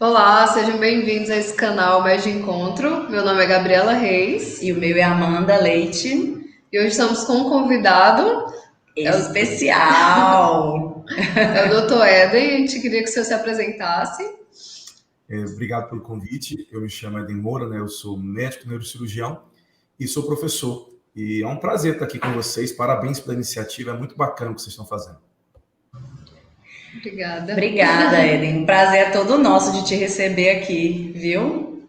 Olá, sejam bem-vindos a esse canal Mais de Encontro. Meu nome é Gabriela Reis E o meu é Amanda Leite. e hoje estamos com um convidado, é o, Especial! é o Dr. Éden. A gente queria que o senhor se apresentasse. Obrigado pelo convite. Eu me chamo Éden Moura, né? Eu sou médico neurocirurgião e sou professor. E é um prazer estar aqui com vocês. Parabéns pela iniciativa, é muito bacana o que vocês estão fazendo. Obrigada. Obrigada, Eden. O prazer é todo nosso de te receber aqui, viu?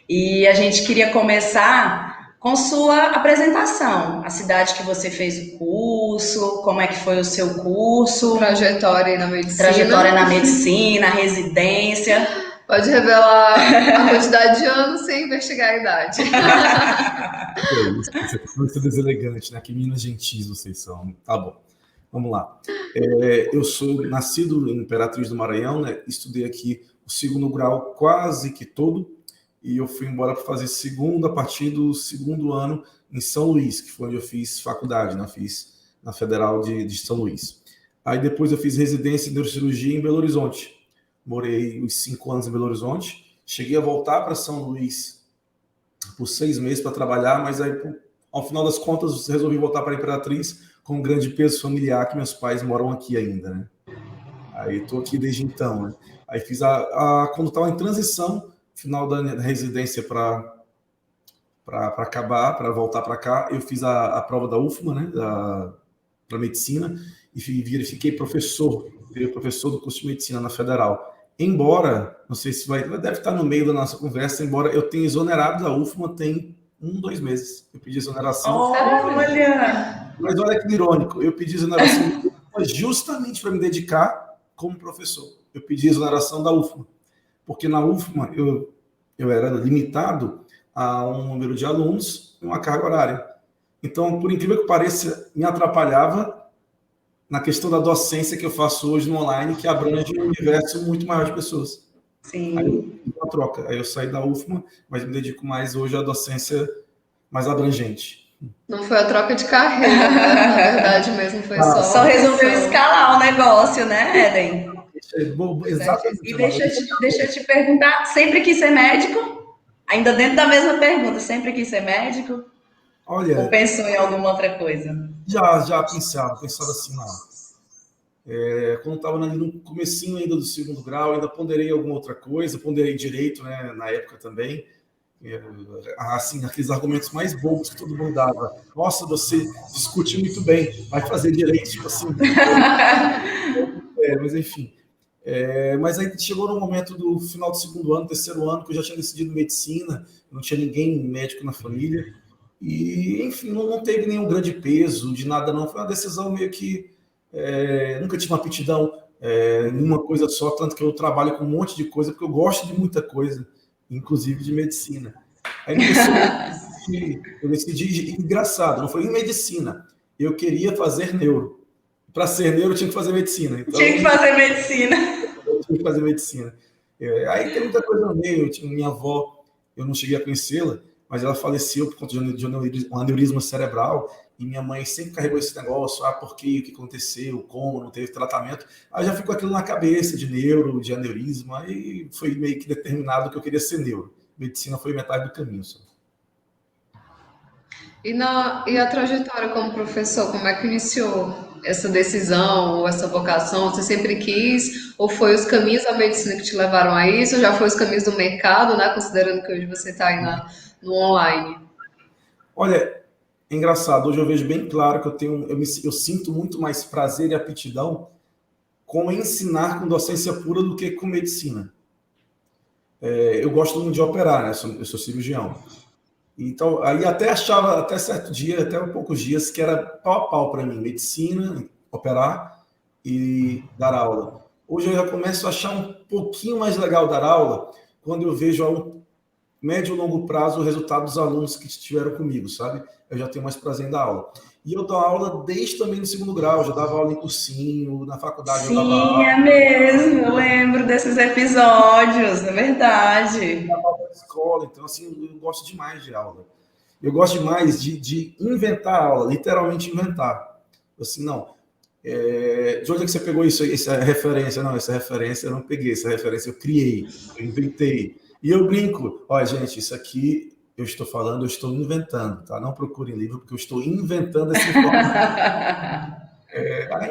E a gente queria começar com sua apresentação. A cidade que você fez o curso, como é que foi o seu curso, Trajetória na medicina. trajetória na medicina, residência. Pode revelar a quantidade de anos sem investigar a idade. Isso é muito deselegante, né? Que meninas gentis vocês são. Tá bom, vamos lá. Eu sou nascido em Imperatriz do Maranhão, né? Estudei aqui o segundo grau quase que todo, e eu fui embora para fazer segundo a partir do segundo ano em São Luís, que foi onde eu fiz faculdade, né? Fiz na Federal de São Luís. Aí depois eu fiz residência em neurocirurgia em Belo Horizonte. Morei uns 5 anos em Belo Horizonte. Cheguei a voltar para São Luís por 6 meses para trabalhar, mas aí, ao final das contas, resolvi voltar para a Imperatriz com um grande peso familiar, que meus pais moram aqui ainda, né? Aí estou aqui desde então, né? Aí fiz quando estava em transição, final da residência para acabar, para voltar para cá, eu fiz a prova da UFMA, né? Para medicina, e fiquei professor do curso de medicina na Federal. Embora, não sei se deve estar no meio da nossa conversa, embora eu tenha exonerado da UFMA tem 2 meses. Eu pedi exoneração. Olha! Mas olha que irônico, eu pedi exoneração justamente para me dedicar como professor. Eu pedi exoneração da UFMA, porque na UFMA eu era limitado a um número de alunos e uma carga horária. Então, por incrível que pareça, me atrapalhava na questão da docência que eu faço hoje no online, que abrange um universo muito maior de pessoas. Sim. Aí eu fiz uma troca. Aí eu saí da UFMA, mas me dedico mais hoje à docência mais abrangente. Não foi a troca de carreira, né? Na verdade mesmo foi Só resolveu escalar o negócio, né, Éden? Exatamente. E deixa eu te perguntar, sempre quis ser médico? Ainda dentro da mesma pergunta, sempre quis ser médico? Olha, ou pensou em alguma outra coisa? Já pensava assim, não. Quando estava no comecinho ainda do segundo grau, ainda ponderei alguma outra coisa, ponderei direito, né, na época também. Assim, aqueles argumentos mais bobos que todo mundo dava. Nossa, você discute muito bem, vai fazer direito, tipo assim. Mas enfim. Mas aí chegou no momento do final do segundo ano, terceiro ano, que eu já tinha decidido medicina, não tinha ninguém médico na família. E, enfim, não teve nenhum grande peso de nada, não. Foi uma decisão meio que... nunca tive uma aptidão em uma coisa só, tanto que eu trabalho com um monte de coisa, porque eu gosto de muita coisa, inclusive de medicina. Aí eu decidi, engraçado, não foi em medicina, eu queria fazer neuro. Para ser neuro, eu tinha que fazer medicina. Então, tinha que fazer medicina. Eu tinha que fazer medicina. Aí tem muita coisa no meio. Minha avó, eu não cheguei a conhecê-la, mas ela faleceu por conta de um aneurisma cerebral, e minha mãe sempre carregou esse negócio, por quê, o que aconteceu, como, não teve tratamento. Aí já ficou aquilo na cabeça de neuro, de aneurisma, e foi meio que determinado que eu queria ser neuro. Medicina foi metade do caminho só. E a trajetória como professor, como é que iniciou essa decisão ou essa vocação? Você sempre quis? Ou foi os caminhos da medicina que te levaram a isso? Ou já foi os caminhos do mercado, né? Considerando que hoje você está aí no online. Olha, é engraçado. Hoje eu vejo bem claro que eu sinto muito mais prazer e aptidão com ensinar com docência pura do que com medicina. Eu gosto muito de operar, né? Eu sou cirurgião. Então, aí até certo dia, até poucos dias, que era pau a pau para mim, medicina, operar e dar aula. Hoje eu já começo a achar um pouquinho mais legal dar aula quando eu vejo a médio e longo prazo o resultado dos alunos que estiveram comigo, sabe? Eu já tenho mais prazer em dar aula. E eu dou aula desde também no segundo grau, já dava aula em cursinho, na faculdade eu dava aula. Sim, é mesmo, eu lembro desses episódios, é verdade. Escola, então assim, eu gosto demais de aula. Eu gosto demais de inventar aula, literalmente inventar. Assim, não, De onde é que você pegou isso, essa referência? Não, essa referência eu não peguei, essa referência eu criei, eu inventei. E eu brinco, olha, gente, isso aqui eu estou falando, eu estou inventando, tá? Não procurem livro, porque eu estou inventando essa informação.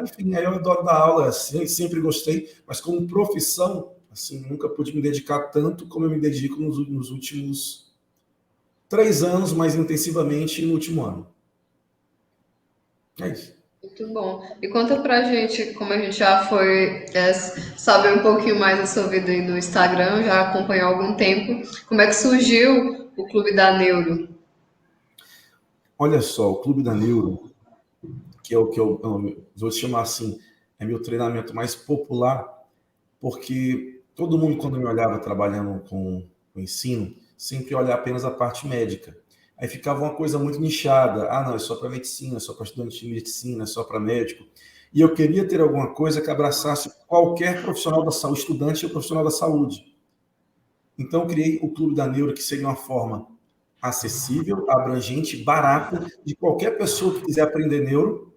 Enfim, aí eu adoro dar aula, assim, sempre gostei, mas como profissão, assim, nunca pude me dedicar tanto como eu me dedico nos últimos 3 anos, mais intensivamente no último ano. É isso. Muito bom. E conta pra gente, como a gente já foi saber um pouquinho mais da sua vida aí no Instagram, já acompanhou há algum tempo, como é que surgiu o Clube da Neuro? Olha só, o Clube da Neuro, que é o que eu vou chamar assim, é meu treinamento mais popular, porque todo mundo, quando me olhava trabalhando com o ensino, sempre olha apenas a parte médica. Aí ficava uma coisa muito nichada. Ah, não, é só para medicina, é só para estudante de medicina, é só para médico. E eu queria ter alguma coisa que abraçasse qualquer profissional da saúde, estudante ou profissional da saúde. Então, eu criei o Clube da Neuro, que seria uma forma acessível, abrangente, barata, de qualquer pessoa que quiser aprender neuro,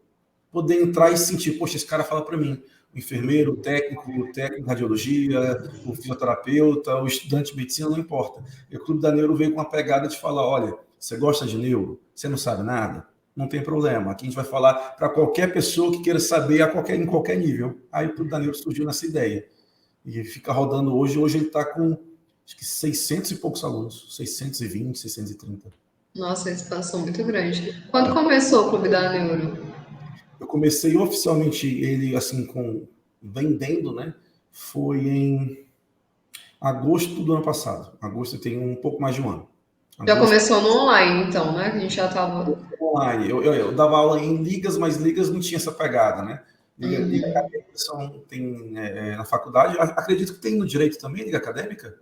poder entrar e sentir, poxa, esse cara fala para mim. O enfermeiro, o técnico de radiologia, o fisioterapeuta, o estudante de medicina, não importa. E o Clube da Neuro veio com uma pegada de falar, olha, você gosta de neuro? Você não sabe nada? Não tem problema. Aqui a gente vai falar para qualquer pessoa que queira saber em qualquer nível. Aí o Clube da Neuro surgiu nessa ideia. E fica rodando hoje. Hoje ele está com, acho que 600 e poucos alunos. 620, 630. Nossa, a expansão muito grande. Quando começou o Clube da Neuro? Eu comecei oficialmente ele, assim, vendendo, né? Foi em agosto do ano passado. Agosto tem um pouco mais de um ano. Já Agosto começou no online, então, né? Que a gente já estava. online. Eu dava aula em ligas, mas ligas não tinha essa pegada, né? Liga acadêmica tem na faculdade. Acredito que tem no direito também, liga acadêmica?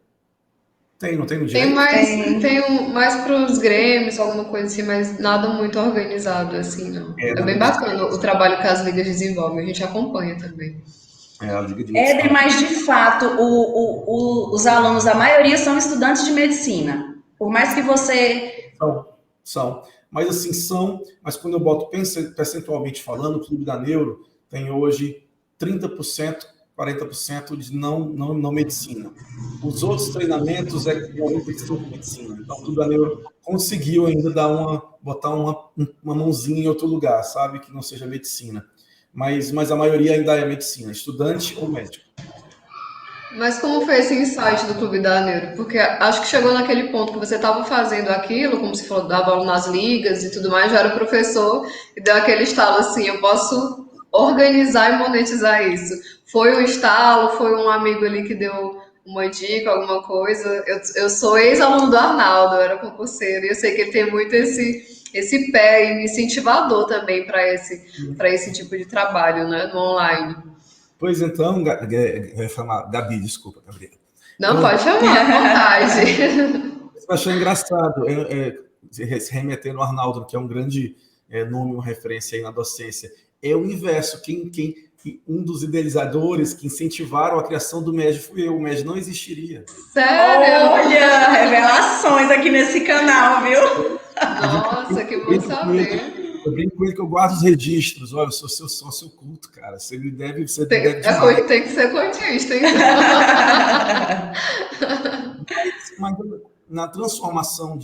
Tem, não tem no Tem direito? mais, mais para os grêmios, alguma coisa assim, mas nada muito organizado assim, não. É Na bem medicina, bacana o trabalho que as ligas desenvolvem, a gente acompanha também. a liga de Éder, medicina. mas de fato, os alunos, a maioria são estudantes de medicina. Por mais que você. São. Mas assim, mas quando eu boto percentualmente falando, o Clube da Neuro tem hoje 30%, 40% de não medicina. Os outros treinamentos é com orientação de medicina. Então, o Clube da Neuro conseguiu ainda botar uma mãozinha em outro lugar, sabe? Que não seja medicina. Mas a maioria ainda é medicina, estudante ou médico. Mas como foi esse insight do Clube da Neuro? Porque acho que chegou naquele ponto que você estava fazendo aquilo, como se falou, dava aula nas ligas e tudo mais, já era professor, e deu aquele estalo assim, eu posso organizar e monetizar isso. Foi um estalo, foi um amigo ali que deu uma dica, alguma coisa. Eu sou ex-aluno do Arnaldo, eu era concurseiro, e eu sei que ele tem muito esse pé incentivador também para esse tipo de trabalho, né, no online. Pois então, Gabi, desculpa, Gabriela. Não, pode chamar, à vontade. Você vai achar engraçado, se remetendo ao Arnaldo, que é um grande nome, uma referência aí na docência. É o inverso. Um dos idealizadores que incentivaram a criação do MED fui eu. O MED não existiria. Sério? Olha, revelações aqui nesse canal, viu? Nossa, que bom saber. Eu brinco com ele que eu guardo os registros. Olha, eu sou seu sócio oculto, cara. Você me deve demais. Tem que ser cotista, então. Mas na transformação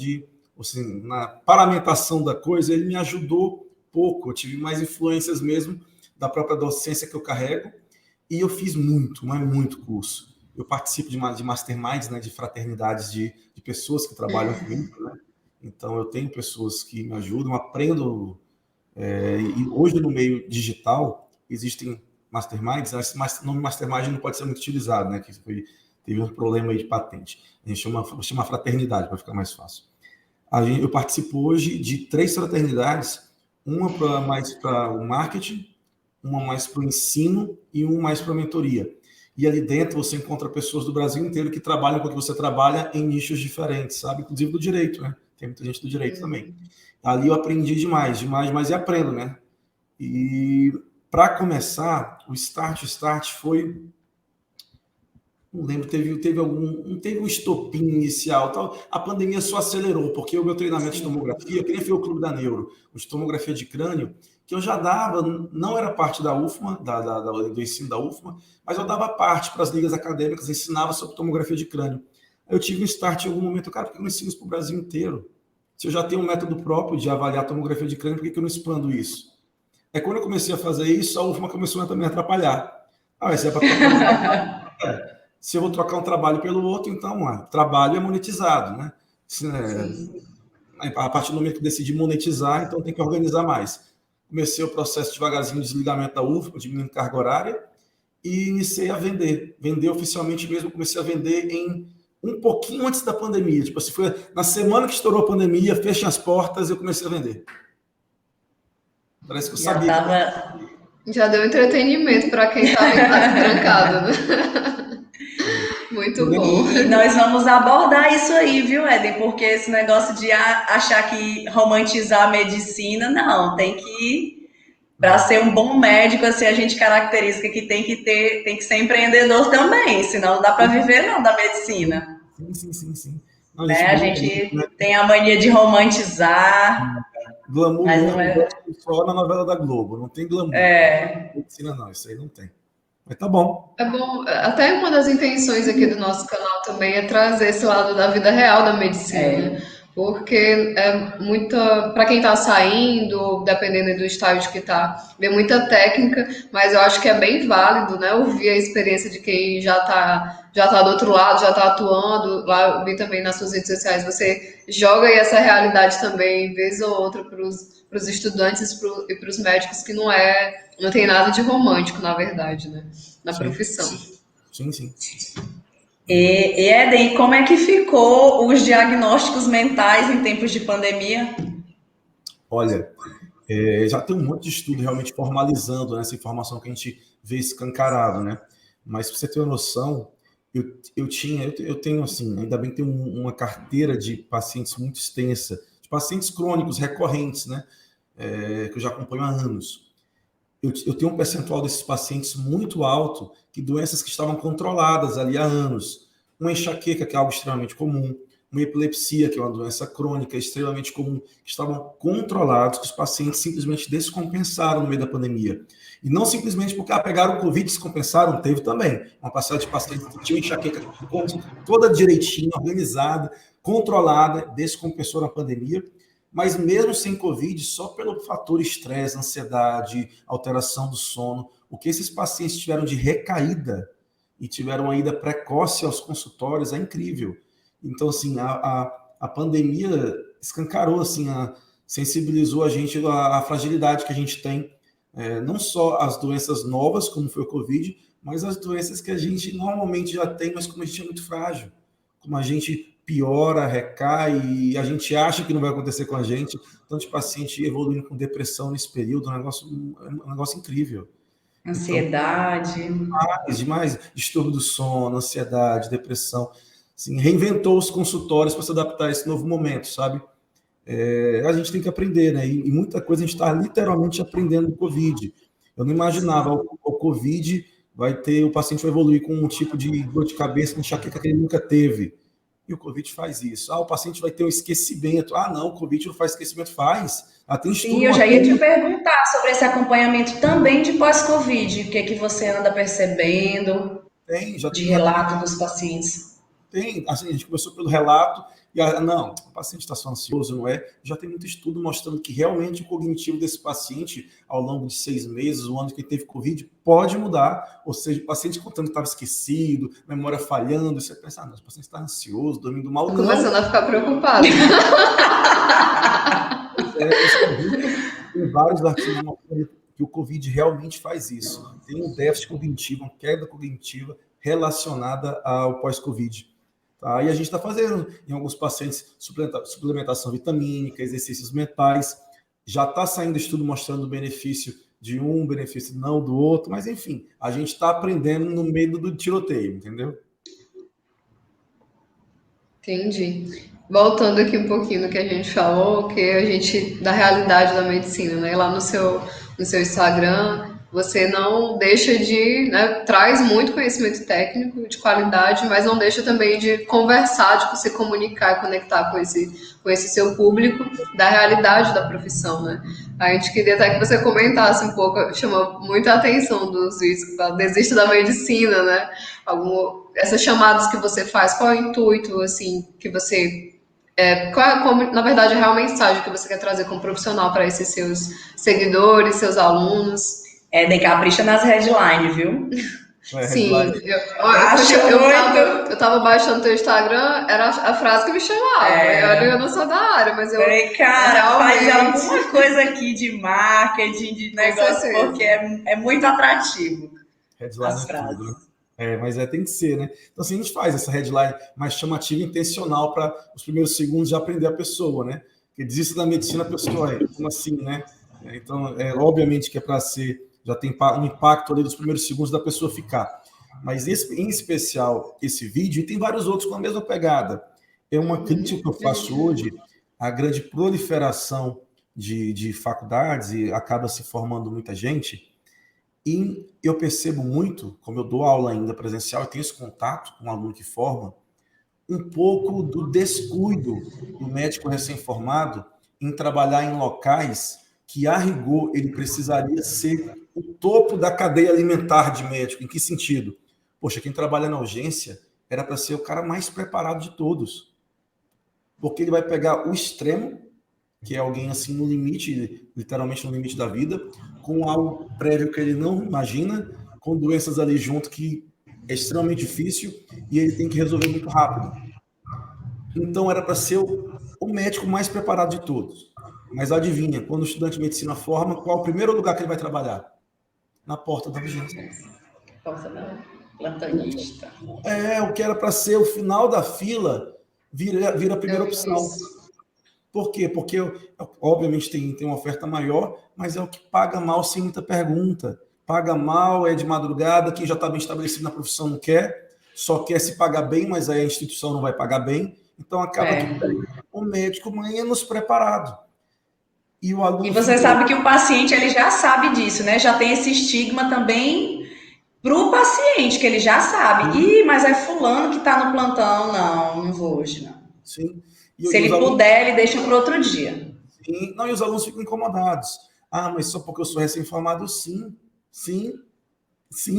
assim, na paramentação da coisa, ele me ajudou pouco. Eu tive mais influências mesmo da própria docência que eu carrego. E eu fiz muito, mas muito curso. Eu participo de masterminds, né, de fraternidades de pessoas que trabalham comigo, né? Então, eu tenho pessoas que me ajudam, aprendo. E hoje, no meio digital, existem masterminds, mas o nome mastermind não pode ser muito utilizado, né? Teve um problema aí de patente. A gente chama fraternidade, para ficar mais fácil. Eu participo hoje de 3 fraternidades, uma mais para o marketing, uma mais para o ensino e uma mais para a mentoria. E ali dentro você encontra pessoas do Brasil inteiro que trabalham com o que você trabalha em nichos diferentes, sabe? Inclusive do direito, né? Tem muita gente do direito também. Ali eu aprendi demais, e aprendo, né? E para começar, o start foi... Não lembro, teve um estopim inicial. Tal. A pandemia só acelerou, porque o meu treinamento de tomografia, que nem foi o Clube da Neuro, o de tomografia de crânio, que eu já dava, não era parte da UFMA, do ensino da UFMA, mas eu dava parte para as ligas acadêmicas, ensinava sobre tomografia de crânio. Aí eu tive um start em algum momento, cara, por que eu não ensino isso para o Brasil inteiro? Se eu já tenho um método próprio de avaliar tomografia de crânio, por que eu não expando isso? É quando eu comecei a fazer isso, a UFMA começou a também atrapalhar. Ah, mas é para trocar se eu vou trocar um trabalho pelo outro, então trabalho é monetizado, né? A partir do momento que eu decidi monetizar, então tem que organizar mais. Comecei o processo devagarzinho de desligamento da UFMA, diminuindo carga horária, e iniciei a vender. Vender oficialmente mesmo, comecei a vender um pouquinho antes da pandemia. Tipo assim, foi na semana que estourou a pandemia, fechem as portas, eu comecei a vender. Parece que eu sabia. Já deu entretenimento para quem estava em casa trancado, né? Muito bom. E nós vamos abordar isso aí, viu, Éden? Porque esse negócio de achar que romantizar a medicina, não, tem que, para ser um bom médico, assim, a gente caracteriza que tem que ser empreendedor também, senão não dá para viver não da medicina. Sim. Não, né? A gente tem a mania de romantizar. Glamour não é só na novela da Globo, não tem glamour. Medicina não, isso aí não tem. Mas tá bom. É bom, até uma das intenções aqui do nosso canal também é trazer esse lado da vida real da medicina, né? Porque é muita, para quem está saindo, dependendo do estágio que está, vê muita técnica, mas eu acho que é bem válido, né? Ouvir a experiência de quem já tá do outro lado, já está atuando. Lá eu vi também nas suas redes sociais, você joga aí essa realidade também, vez ou outra, para os estudantes e para os médicos, que não tem nada de romântico, na verdade, né? Na profissão. Sim. E Éden, como é que ficou os diagnósticos mentais em tempos de pandemia? Olha, já tem um monte de estudo realmente formalizando, né, essa informação que a gente vê escancarado, né? Mas para você ter uma noção, eu tenho assim, ainda bem que tenho uma carteira de pacientes muito extensa, de pacientes crônicos recorrentes, né? Que eu já acompanho há anos. Eu tenho um percentual desses pacientes muito alto, que doenças que estavam controladas ali há anos. Uma enxaqueca, que é algo extremamente comum, uma epilepsia, que é uma doença crônica extremamente comum, que estavam controlados, que os pacientes simplesmente descompensaram no meio da pandemia. E não simplesmente porque pegaram o Covid e descompensaram, teve também uma parcela de pacientes que tinham enxaqueca toda direitinho, organizada, controlada, descompensou na pandemia. Mas mesmo sem Covid, só pelo fator estresse, ansiedade, alteração do sono, o que esses pacientes tiveram de recaída e tiveram uma ida precoce aos consultórios é incrível. Então, assim, a pandemia escancarou, assim, sensibilizou a gente à fragilidade que a gente tem, não só as doenças novas, como foi o Covid, mas as doenças que a gente normalmente já tem, mas como a gente é muito frágil, como a gente piora, recai, e a gente acha que não vai acontecer com a gente. Tanto de paciente evoluindo com depressão nesse período, um negócio incrível. Ansiedade. Então, demais. Distúrbio do sono, ansiedade, depressão. Assim, reinventou os consultórios para se adaptar a esse novo momento, sabe? A gente tem que aprender, né? E muita coisa a gente está literalmente aprendendo no Covid. Eu não imaginava, o Covid o paciente vai evoluir com um tipo de dor de cabeça, enxaqueca que ele nunca teve. E o Covid faz isso. O paciente vai ter um esquecimento. Não, o Covid não faz esquecimento. Faz. Tem estudo. Sim, eu já ia te perguntar sobre esse acompanhamento também de pós-Covid. O que é que você anda percebendo de relato dos pacientes? Tem. Assim, a gente começou pelo relato. Não, o paciente está só ansioso, não é? Já tem muito estudo mostrando que realmente o cognitivo desse paciente, ao longo de 6 meses, o ano que ele teve Covid, pode mudar. Ou seja, o paciente contando que estava esquecido, memória falhando, você pensa, não, o paciente está ansioso, dormindo mal. Estou começando a ficar preocupado. Tem vários artigos mostrando que o Covid realmente faz isso. Tem um déficit cognitivo, uma queda cognitiva relacionada ao pós-Covid. Tá? E a gente está fazendo, em alguns pacientes, suplementação vitamínica, exercícios mentais. Já está saindo estudo mostrando o benefício de um, benefício não do outro, mas enfim, a gente está aprendendo no meio do tiroteio, entendeu? Entendi. Voltando aqui um pouquinho no que a gente falou, da realidade da medicina, né? Lá no seu Instagram, você não deixa de, né, traz muito conhecimento técnico de qualidade, mas não deixa também de conversar, de se comunicar, conectar com esse seu público da realidade da profissão, né? A gente queria até que você comentasse um pouco, chamou muita atenção dos vídeos que fala, desiste da medicina, né? Essas chamadas que você faz, qual é o intuito, assim, que você... na verdade, a real mensagem que você quer trazer como profissional para esses seus seguidores, seus alunos? Decapricha nas headlines, viu? Sim, Headline. Acho muito. eu tava baixando teu Instagram, era a frase que me chamava. Olha, eu não sou da área, mas eu Falei, cara, faz realmente, alguma coisa aqui de marketing, de com negócio, certeza. porque é muito atrativo Headline as é tudo, né? frases. Mas tem que ser, né? Então, assim, a gente faz essa headline mais chamativa e intencional para os primeiros segundos de aprender a pessoa, né? Porque desista da medicina, a pessoa como assim, né? Então, obviamente que é para ser, já tem um impacto ali dos primeiros segundos da pessoa ficar. Mas, em especial, esse vídeo, e tem vários outros com a mesma pegada. É uma crítica que eu faço hoje à grande proliferação de faculdades e acaba se formando muita gente. E eu percebo muito, como eu dou aula ainda presencial e tenho esse contato com um aluno que forma, um pouco do descuido do médico recém-formado em trabalhar em locais que, a rigor, ele precisaria ser o topo da cadeia alimentar de médico. Em que sentido? Poxa, quem trabalha na urgência era para ser o cara mais preparado de todos. Porque ele vai pegar o extremo, que é alguém assim no limite, literalmente no limite da vida, com algo prévio que ele não imagina, com doenças ali junto que é extremamente difícil e ele tem que resolver muito rápido. Então era para ser o médico mais preparado de todos. Mas adivinha, quando o estudante de medicina forma, qual é o primeiro lugar que ele vai trabalhar? Na porta da urgência. Força não. Plantonista. O que era para ser o final da fila vira a primeira opção. Por quê? Porque, obviamente, tem uma oferta maior, mas é o que paga mal sem muita pergunta. Paga mal, é de madrugada, quem já está bem estabelecido na profissão não quer, só quer se pagar bem, mas aí a instituição não vai pagar bem. Então, acaba que o médico menos preparado. E o aluno... E você sabe que o paciente, ele já sabe disso, né? Já tem esse estigma também para o paciente, que ele já sabe. Ih, mas é fulano que está no plantão. Não vou hoje, não. Sim. Se ele puder, ele deixa para outro dia. Sim. Não, e os alunos ficam incomodados. Mas só porque eu sou recém-formado? Sim,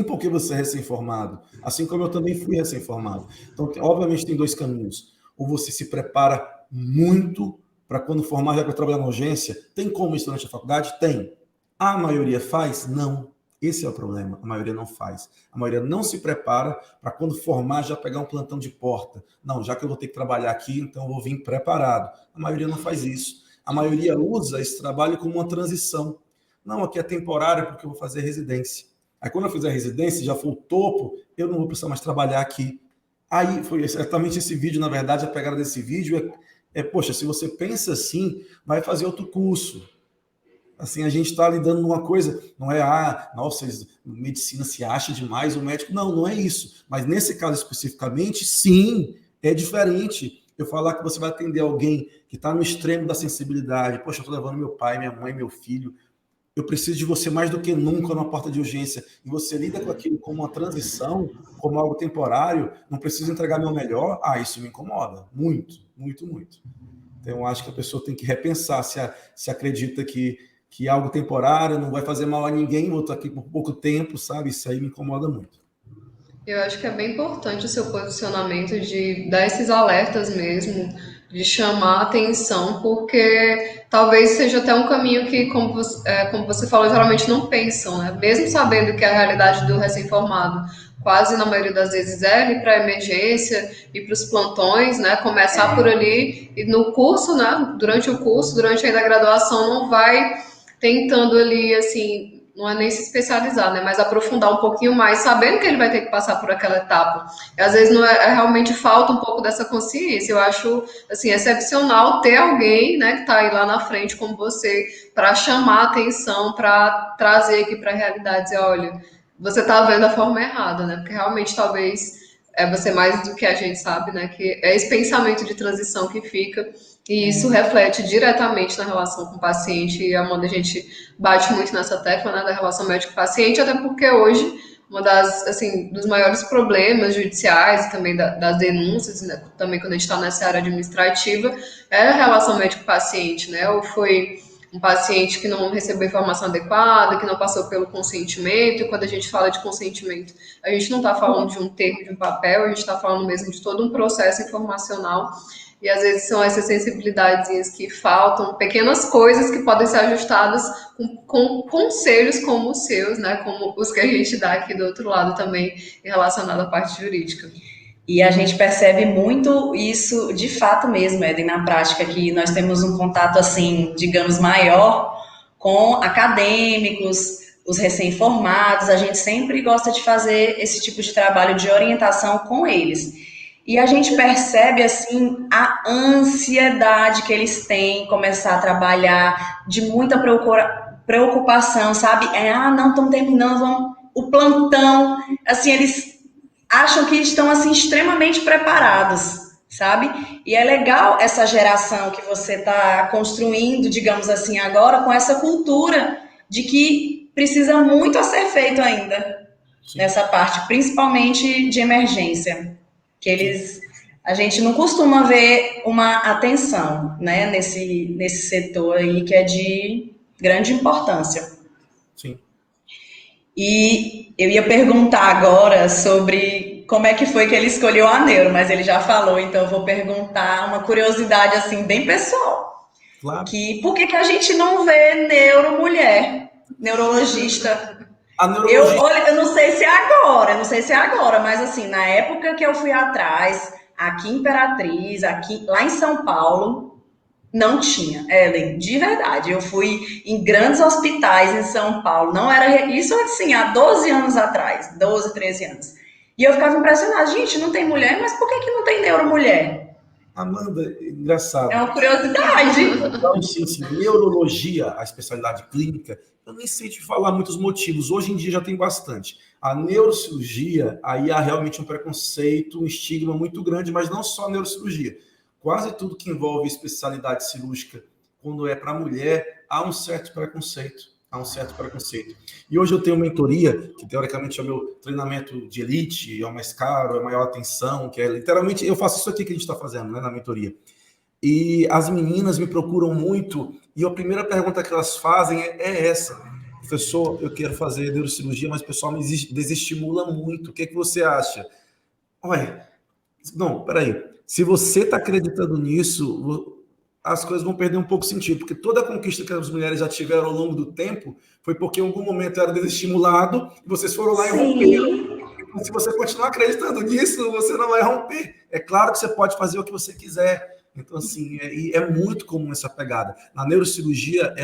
porque você é recém-formado. Assim como eu também fui recém-formado. Então, obviamente, tem dois caminhos. Ou você se prepara muito para quando formar já para trabalhar na urgência. Tem como isso durante a faculdade? Tem. A maioria faz? Não. Esse é o problema. A maioria não faz. A maioria não se prepara para quando formar já pegar um plantão de porta. Não, já que eu vou ter que trabalhar aqui, então eu vou vir preparado. A maioria não faz isso. A maioria usa esse trabalho como uma transição. Não, aqui é temporário porque eu vou fazer residência. Aí quando eu fizer residência, já for o topo, eu não vou precisar mais trabalhar aqui. Aí foi exatamente esse vídeo, na verdade, a pegada desse vídeo poxa, se você pensa assim, vai fazer outro curso. Assim, a gente está lidando numa coisa, não é, nossa, medicina se acha demais, o médico... Não é isso. Mas nesse caso especificamente, sim, é diferente. Eu falar que você vai atender alguém que está no extremo da sensibilidade. Poxa, eu estou levando meu pai, minha mãe, meu filho. Eu preciso de você mais do que nunca numa porta de urgência. E você lida com aquilo como uma transição, como algo temporário, não preciso entregar meu melhor. Isso me incomoda. Muito, muito, muito. Então, eu acho que a pessoa tem que repensar se acredita que é algo temporário, não vai fazer mal a ninguém, vou estar aqui por pouco tempo, sabe? Isso aí me incomoda muito. Eu acho que é bem importante o seu posicionamento de dar esses alertas mesmo, de chamar a atenção, porque talvez seja até um caminho que, como você falou, geralmente não pensam, né? Mesmo sabendo que a realidade do recém-formado, quase na maioria das vezes, é ir para a emergência, ir para os plantões, né? Começar por ali, e no curso, né? Durante o curso, durante ainda a graduação, não vai tentando ali, assim, não é nem se especializar, né? Mas aprofundar um pouquinho mais, sabendo que ele vai ter que passar por aquela etapa. E às vezes não realmente falta um pouco dessa consciência. Eu acho assim excepcional ter alguém, né, que está aí lá na frente como você, para chamar a atenção, para trazer aqui para a realidade, dizer, olha, você está vendo a forma errada, né? Porque realmente talvez você mais do que a gente sabe, né? Que é esse pensamento de transição que fica. E isso reflete diretamente na relação com o paciente. E Amanda, a gente bate muito nessa tecla, né, da relação médico-paciente, até porque hoje dos maiores problemas judiciais e também das denúncias, né, também quando a gente está nessa área administrativa, é a relação médico-paciente, né? Ou foi um paciente que não recebeu informação adequada, que não passou pelo consentimento. E quando a gente fala de consentimento, a gente não está falando de um termo, de um papel, a gente está falando mesmo de todo um processo informacional. E às vezes são essas sensibilidades que faltam, pequenas coisas que podem ser ajustadas com conselhos como os seus, né? Como os que a gente dá aqui do outro lado também, relacionado à parte jurídica. E a gente percebe muito isso de fato mesmo, Eden, na prática, que nós temos um contato, assim, digamos, maior com acadêmicos, os recém-formados. A gente sempre gosta de fazer esse tipo de trabalho de orientação com eles. E a gente percebe, assim, a ansiedade que eles têm em começar a trabalhar, de muita preocupação, sabe? Não estão terminando, o plantão, assim, eles acham que estão assim extremamente preparados, sabe? E é legal essa geração que você está construindo, digamos assim, agora com essa cultura de que precisa muito a ser feito ainda. Sim. Nessa parte, principalmente de emergência, que a gente não costuma ver uma atenção, né, nesse setor aí que é de grande importância. Sim. E eu ia perguntar agora sobre como é que foi que ele escolheu a neuro, mas ele já falou, então eu vou perguntar uma curiosidade assim bem pessoal. Claro. Por que a gente não vê neuromulher, neurologista? Eu não sei se é agora, mas assim, na época que eu fui atrás, aqui em Imperatriz, lá em São Paulo, não tinha, Ellen, de verdade. Eu fui em grandes hospitais em São Paulo, não era isso assim, há 12 anos atrás, 12, 13 anos. E eu ficava impressionada, gente, não tem mulher, mas por que não tem neuromulher? Amanda, engraçado. É uma curiosidade. Então, sim, neurologia, a especialidade clínica, eu nem sei te falar muitos motivos. Hoje em dia já tem bastante. A neurocirurgia, aí há realmente um preconceito, um estigma muito grande, mas não só a neurocirurgia. Quase tudo que envolve especialidade cirúrgica, quando é para mulher, há um certo preconceito. E hoje eu tenho mentoria, que teoricamente é o meu treinamento de elite, é o mais caro, é a maior atenção, que é literalmente, eu faço isso aqui que a gente está fazendo, né, na mentoria. E as meninas me procuram muito, e a primeira pergunta que elas fazem é essa: professor, eu quero fazer neurocirurgia, mas o pessoal me desestimula muito, o que você acha? Olha, não, peraí. Se você está acreditando nisso, as coisas vão perder um pouco de sentido, porque toda a conquista que as mulheres já tiveram ao longo do tempo foi porque em algum momento era desestimulado e vocês foram lá e romperam. Então, se você continuar acreditando nisso, você não vai romper. É claro que você pode fazer o que você quiser. Então, assim, é muito comum essa pegada. Na neurocirurgia,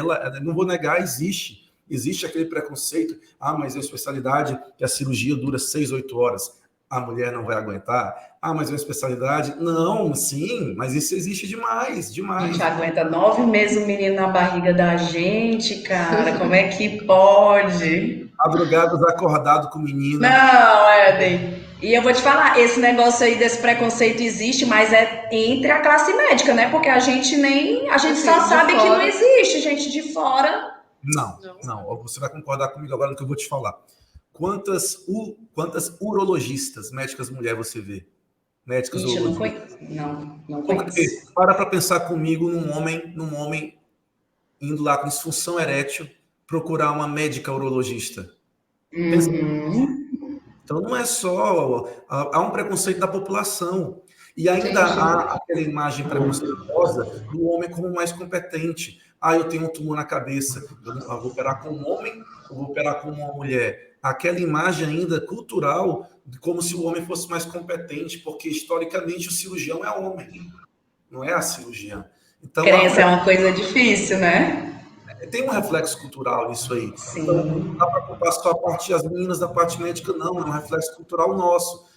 não vou negar, existe aquele preconceito. Mas é uma especialidade que a cirurgia dura 6, 8 horas. A mulher não vai aguentar. Mas é uma especialidade? Não, sim, mas isso existe demais. A gente aguenta 9 meses o menino na barriga da gente, cara. Como é que pode? Madrugadas acordado com o menino. Não, Eden. E eu vou te falar, esse negócio aí desse preconceito existe, mas é entre a classe médica, né? Porque a gente só sabe que não existe, gente de fora. Não. Você vai concordar comigo agora no que eu vou te falar. Quantas urologistas, médicas mulher, você vê? Médicas urologistas? Não conheço. Para pensar comigo num homem indo lá com disfunção erétil procurar uma médica urologista. Então não é só... Há um preconceito da população. E ainda há aquela imagem preconceituosa do homem como mais competente. Eu tenho um tumor na cabeça, eu vou operar com um homem, eu vou operar com uma mulher. Aquela imagem ainda cultural, como se o homem fosse mais competente, porque historicamente o cirurgião é homem, não é a cirurgiã. Então, crença é uma coisa difícil, né? Tem um reflexo cultural nisso aí. Sim. Então, não dá para culpar só a parte das meninas da parte médica, não. É um reflexo cultural nosso.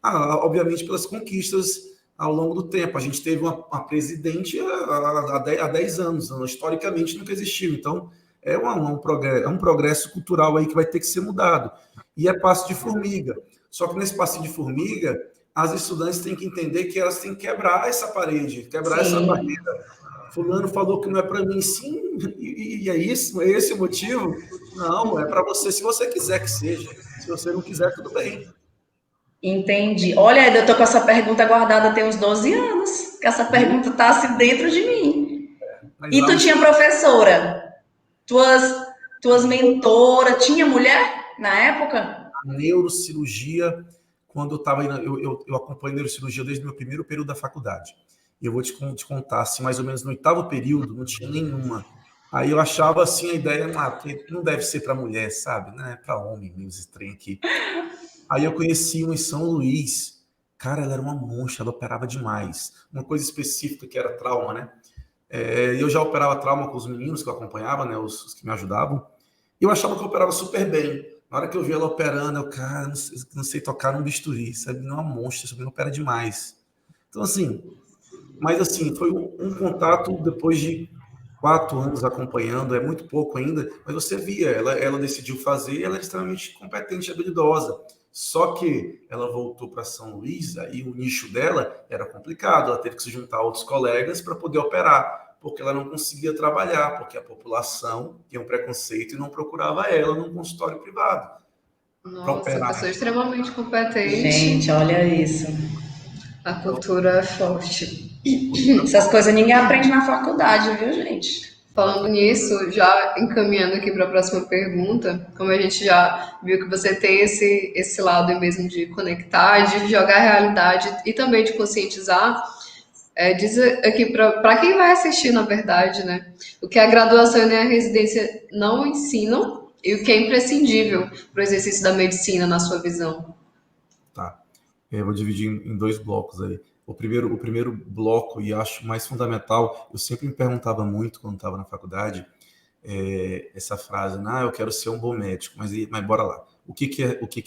Obviamente, pelas conquistas ao longo do tempo. A gente teve uma presidente há 10 anos. Historicamente, nunca existiu. Então, é um progresso cultural aí que vai ter que ser mudado. E é passo de formiga. Só que nesse passo de formiga, as estudantes têm que entender que elas têm que quebrar essa parede, quebrar essa barreira. Fulano falou que não é para mim, sim, e é isso, é esse o motivo? Não, é para você, se você quiser que seja. Se você não quiser, tudo bem. Entendi. Olha, eu tô com essa pergunta guardada tem uns 12 anos, que essa pergunta tá assim dentro de mim. E tu tinha professora? Tuas mentoras, tinha mulher na época? Neurocirurgia, quando eu estava eu acompanho neurocirurgia desde o meu primeiro período da faculdade. E eu vou te contar, assim, mais ou menos no 8º período, não tinha nenhuma. Aí eu achava assim a ideia, que não deve ser para mulher, sabe? Né? Para homem, meus trem aqui. Aí eu conheci uma em São Luís. Cara, ela era uma monstra, ela operava demais. Uma coisa específica que era trauma, né? Eu já operava trauma com os meninos que eu acompanhava, né? Os que me ajudavam. E eu achava que eu operava super bem. Na hora que eu vi ela operando, cara, não sei tocar num bisturi, sabe? Não é uma monstra, essa menina opera demais. Então, assim, mas assim, foi um contato depois de 4 anos acompanhando, é muito pouco ainda, mas você via, ela decidiu fazer e ela é extremamente competente e habilidosa. Só que ela voltou para São Luís, aí o nicho dela era complicado, ela teve que se juntar a outros colegas para poder operar, porque ela não conseguia trabalhar, porque a população tinha um preconceito e não procurava ela num consultório privado para Nossa, operar. pessoa extremamente competente. Gente, olha isso. A cultura é forte. Essas coisas ninguém aprende na faculdade, viu, gente? Falando nisso, já encaminhando aqui para a próxima pergunta, como a gente já viu que você tem esse lado mesmo de conectar, de jogar a realidade e também de conscientizar, diz aqui para quem vai assistir, na verdade, né? O que a graduação e a residência não ensinam e o que é imprescindível para o exercício da medicina, na sua visão. Tá. Eu vou dividir em 2 blocos aí. O primeiro bloco, e acho mais fundamental, eu sempre me perguntava muito quando estava na faculdade, essa frase, eu quero ser um bom médico, mas bora lá. O que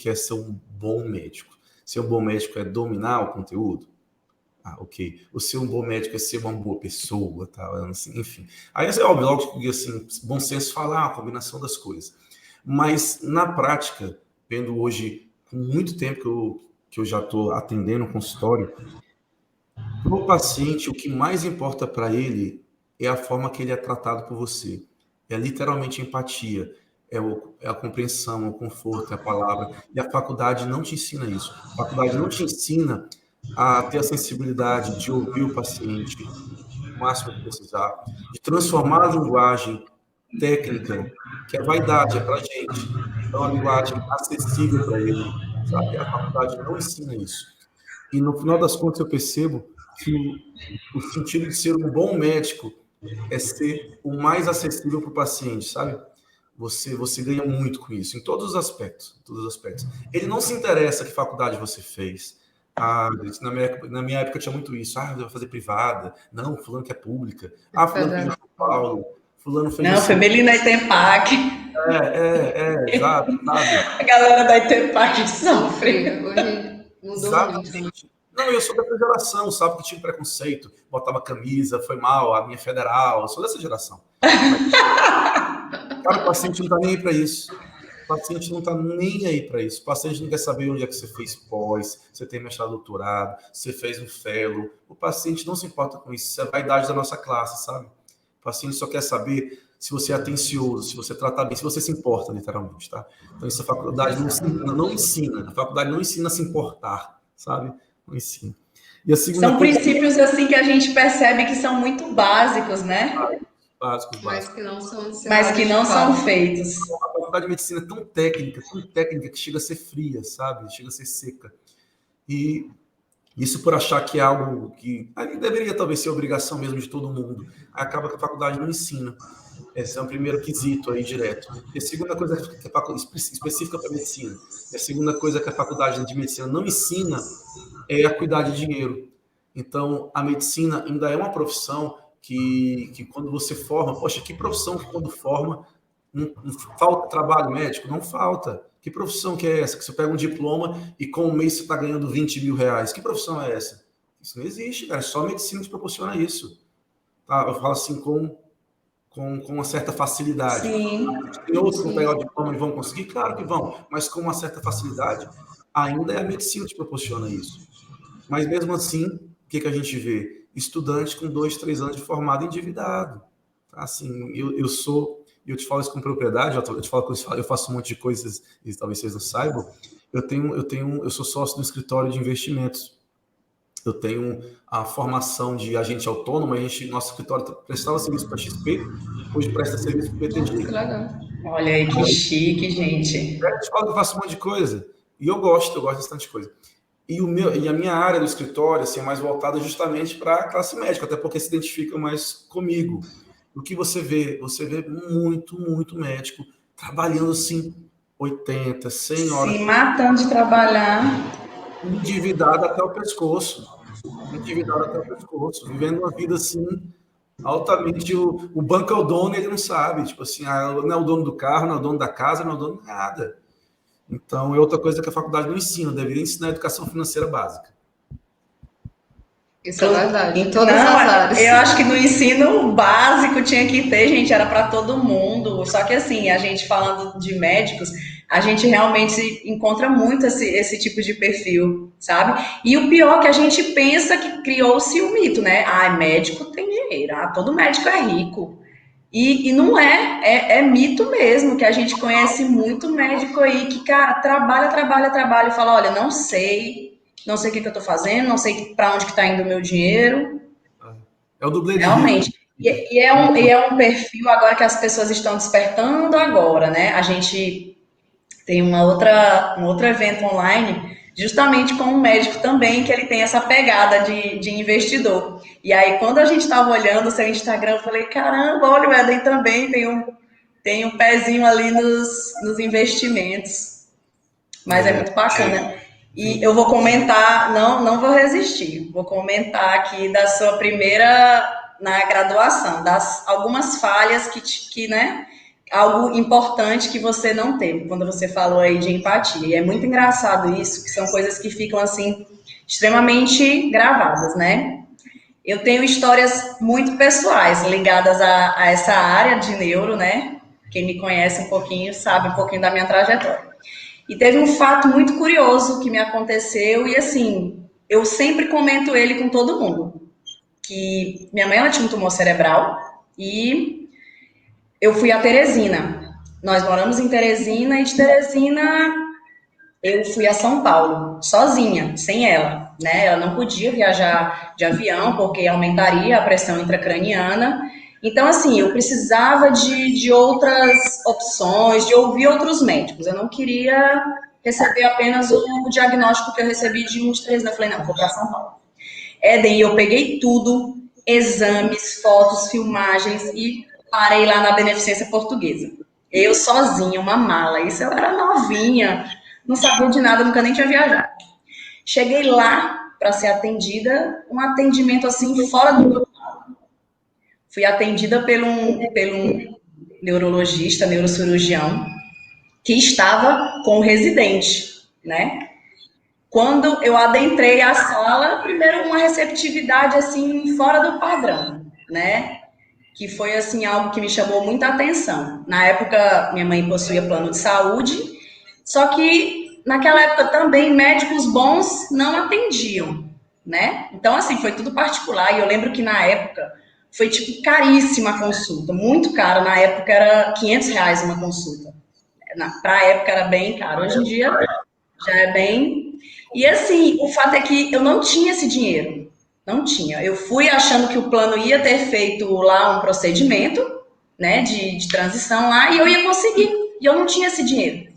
é ser um bom médico? Ser um bom médico é dominar o conteúdo? Ok. O ser um bom médico é ser uma boa pessoa, tá? Assim, enfim. Aí, é óbvio, logo que assim, bom senso fala a combinação das coisas. Mas, na prática, vendo hoje, com muito tempo que eu já estou atendendo um consultório, para o paciente, o que mais importa para ele é a forma que ele é tratado por você. É literalmente empatia, é a compreensão, é o conforto, é a palavra. E a faculdade não te ensina isso. A faculdade não te ensina a ter a sensibilidade de ouvir o paciente o máximo que precisar, de transformar a linguagem técnica, que é vaidade, é para a gente, é uma linguagem acessível para ele, sabe? A faculdade não ensina isso. E no final das contas eu percebo que o sentido de ser um bom médico é ser o mais acessível para o paciente, sabe? Você ganha muito com isso, em todos os aspectos, em todos os aspectos. Ele não se interessa que faculdade você fez. Na minha época tinha muito isso. Eu vou fazer privada. Não, fulano que é pública. Fulano fez em São Paulo. Fulano fez Não, assim. Femelina Itempac. Exato, sabe? A galera da Itempac sofre. Sofre, hoje mudou muito. Exatamente. Não, eu sou dessa geração, sabe? Que tinha preconceito, botava camisa, foi mal, a minha federal. Eu sou dessa geração. Mas, cara, o paciente não tá nem aí para isso. O paciente não está nem aí para isso. O paciente não quer saber onde é que você fez pós, você tem mestrado, doutorado, você fez um fellow. O paciente não se importa com isso. Isso é a vaidade da nossa classe, sabe? O paciente só quer saber se você é atencioso, se você trata bem, se você se importa, literalmente, tá? Então, isso a faculdade não ensina. A faculdade não ensina a se importar, sabe? Não ensina. E a segunda São coisa... princípios assim que a gente percebe que são muito básicos, né? Básicos. Mas que não são Mas que não são feitos. A faculdade de medicina é tão técnica, que chega a ser fria, sabe? Chega a ser seca. E isso por achar que é algo que deveria talvez ser obrigação mesmo de todo mundo. Acaba que a faculdade não ensina. Esse é o primeiro quesito aí, direto. E a segunda coisa que é específica para a medicina. E a segunda coisa que a faculdade de medicina não ensina é a cuidar de dinheiro. Então, a medicina ainda é uma profissão que quando você forma, poxa, que profissão que quando forma não falta trabalho médico? Não falta. Que profissão que é essa? Que você pega um diploma e com um mês você está ganhando 20 mil reais. Que profissão é essa? Isso não existe, cara. Só a medicina te proporciona isso. Tá? Eu falo assim com uma certa facilidade. Sim. Tem outros que vão pegar o diploma e vão conseguir? Claro que vão, mas com uma certa facilidade. Ainda é a medicina que te proporciona isso. Mas mesmo assim, o que a gente vê? Estudante com 2, 3 anos de formado endividado. Assim, eu te falo isso com propriedade, eu te falo que eu faço um monte de coisas e talvez vocês não saibam. Eu sou sócio do escritório de investimentos. Eu tenho a formação de agente autônomo, nosso escritório prestava serviço para a XP, hoje presta serviço para o Nossa, que PTG. legal. Olha aí que chique, gente. Eu te falo que eu faço um monte de coisa. E eu gosto bastante de coisa. E a minha área do escritório assim, é mais voltada justamente para a classe médica, até porque se identifica mais comigo. O que você vê? Você vê muito médico trabalhando assim 80, 100 horas, Se matando de trabalhar. endividado até o pescoço. Endividado até o pescoço, vivendo uma vida assim altamente. O banco é o dono, ele não sabe. Tipo assim, não é o dono do carro, não é o dono da casa, não é o dono de nada. Então, é outra coisa que a faculdade não ensina, deveria ensinar a educação financeira básica. Isso é verdade, em todas Não, as eu áreas. acho que no ensino básico tinha que ter, gente, era para todo mundo. Só que assim, a gente falando de médicos, a gente realmente encontra muito esse tipo de perfil, sabe? E o pior é que a gente pensa que criou-se o mito, né? Ah, médico tem dinheiro, ah, todo médico é rico. E não é mito mesmo, que a gente conhece muito médico aí que, cara, trabalha e fala, olha, não sei o que eu tô fazendo, não sei para onde que tá indo o meu dinheiro. É o dublê de rico. Realmente. E é um perfil agora que as pessoas estão despertando agora, né? A gente tem um outro evento online, justamente com um médico também, que ele tem essa pegada de investidor. E aí, quando a gente estava olhando o seu Instagram, eu falei, caramba, olha, o Eden também tem um pezinho ali nos investimentos. Mas é muito bacana. E eu vou comentar, não vou resistir, vou comentar aqui da sua primeira na graduação, das algumas falhas que, né, algo importante que você não teve, quando você falou aí de empatia. E é muito engraçado isso, que são coisas que ficam, assim, extremamente gravadas, né? Eu tenho histórias muito pessoais ligadas a essa área de neuro, né? Quem me conhece um pouquinho sabe um pouquinho da minha trajetória. E teve um fato muito curioso que me aconteceu, e assim, eu sempre comento ele com todo mundo, que minha mãe ela tinha um tumor cerebral e eu fui a Teresina. Nós moramos em Teresina e de Teresina eu fui a São Paulo, sozinha, sem ela, né? Ela não podia viajar de avião porque aumentaria a pressão intracraniana. Então, assim, eu precisava de outras opções, de ouvir outros médicos. Eu não queria receber apenas o diagnóstico que eu recebi de 1 de 3. Eu falei, não, vou para São Paulo. Éden, eu peguei tudo, exames, fotos, filmagens e parei lá na Beneficência Portuguesa. Eu sozinha, uma mala. Isso eu era novinha, não sabia de nada, nunca nem tinha viajado. Cheguei lá para ser atendida, um atendimento assim fora do meu. Fui atendida por um neurologista, neurocirurgião, que estava com o residente, né? Quando eu adentrei a sala, primeiro uma receptividade assim fora do padrão, né? Que foi assim algo que me chamou muita atenção. Na época, minha mãe possuía plano de saúde, só que naquela época também médicos bons não atendiam, né? Então assim, foi tudo particular e eu lembro que na época foi tipo caríssima a consulta, muito caro. Na época era R$ 500 uma consulta. Para a época era bem caro. Hoje em dia já é bem. E assim, o fato é que eu não tinha esse dinheiro. Não tinha. Eu fui achando que o plano ia ter feito lá um procedimento, né, de transição lá, e eu ia conseguir. E eu não tinha esse dinheiro.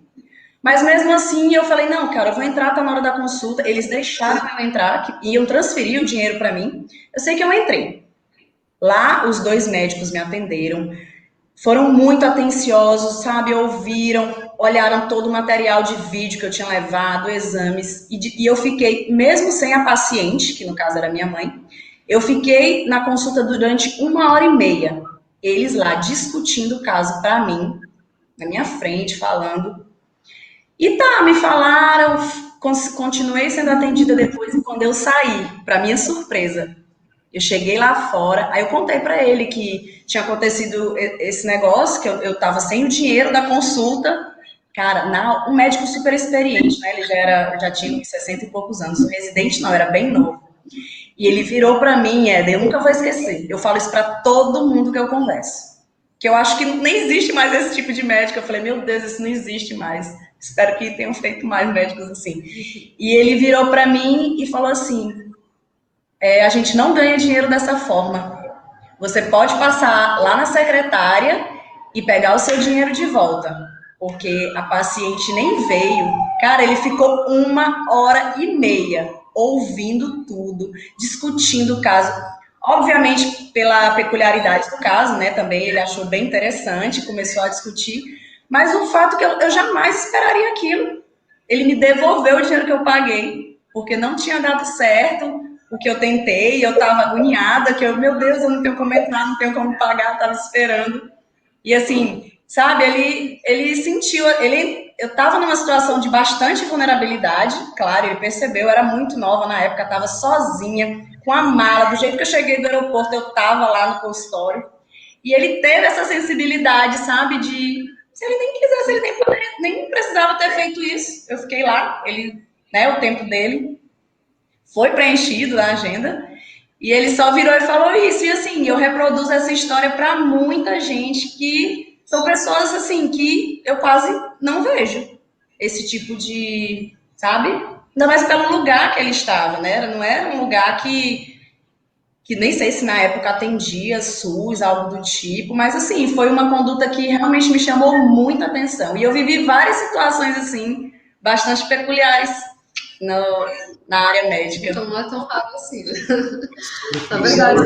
Mas mesmo assim, eu falei, não, cara, eu vou entrar, tá na hora da consulta. Eles deixaram eu entrar, que iam transferir o dinheiro para mim. Eu sei que eu entrei. Lá, os 2 médicos me atenderam, foram muito atenciosos, sabe? Ouviram, olharam todo o material de vídeo que eu tinha levado, exames, e eu fiquei, mesmo sem a paciente, que no caso era minha mãe, eu fiquei na consulta durante 1 hora e meia. Eles lá discutindo o caso para mim, na minha frente, falando. E tá, me falaram, continuei sendo atendida depois, e quando eu saí, para minha surpresa, eu cheguei lá fora, aí eu contei para ele que tinha acontecido esse negócio, que eu tava sem o dinheiro da consulta. Cara, um médico super experiente, né? Ele já tinha uns 60 e poucos anos. O residente não, era bem novo. E ele virou para mim, Éder, eu nunca vou esquecer. Eu falo isso para todo mundo que eu converso. Que eu acho que nem existe mais esse tipo de médico. Eu falei, meu Deus, isso não existe mais. Espero que tenham feito mais médicos assim. E ele virou para mim e falou assim: a gente não ganha dinheiro dessa forma. Você pode passar lá na secretária e pegar o seu dinheiro de volta, porque a paciente nem veio. Cara, ele ficou 1h30 ouvindo tudo, discutindo o caso. Obviamente, pela peculiaridade do caso, né? Também ele achou bem interessante, começou a discutir. Mas o fato que eu jamais esperaria aquilo. Ele me devolveu o dinheiro que eu paguei, porque não tinha dado certo o que eu tentei, eu estava agoniada, que eu, meu Deus, eu não tenho como entrar, não tenho como pagar, estava esperando. E assim, sabe, ele sentiu, eu estava numa situação de bastante vulnerabilidade, claro, ele percebeu, eu era muito nova na época, estava sozinha, com a mala, do jeito que eu cheguei do aeroporto, eu estava lá no consultório, e ele teve essa sensibilidade, sabe, de, se ele nem quisesse, ele nem precisava ter feito isso, eu fiquei lá, ele, né, o tempo dele, foi preenchido a agenda, e ele só virou e falou isso. E assim, eu reproduzo essa história para muita gente que são pessoas assim que eu quase não vejo esse tipo de, sabe? Ainda mais pelo lugar que ele estava, né? Não era um lugar que nem sei se na época atendia SUS, algo do tipo, mas assim, foi uma conduta que realmente me chamou muita atenção. E eu vivi várias situações assim, bastante peculiares no, na área médica. Então não é tão raro assim, né? Na verdade,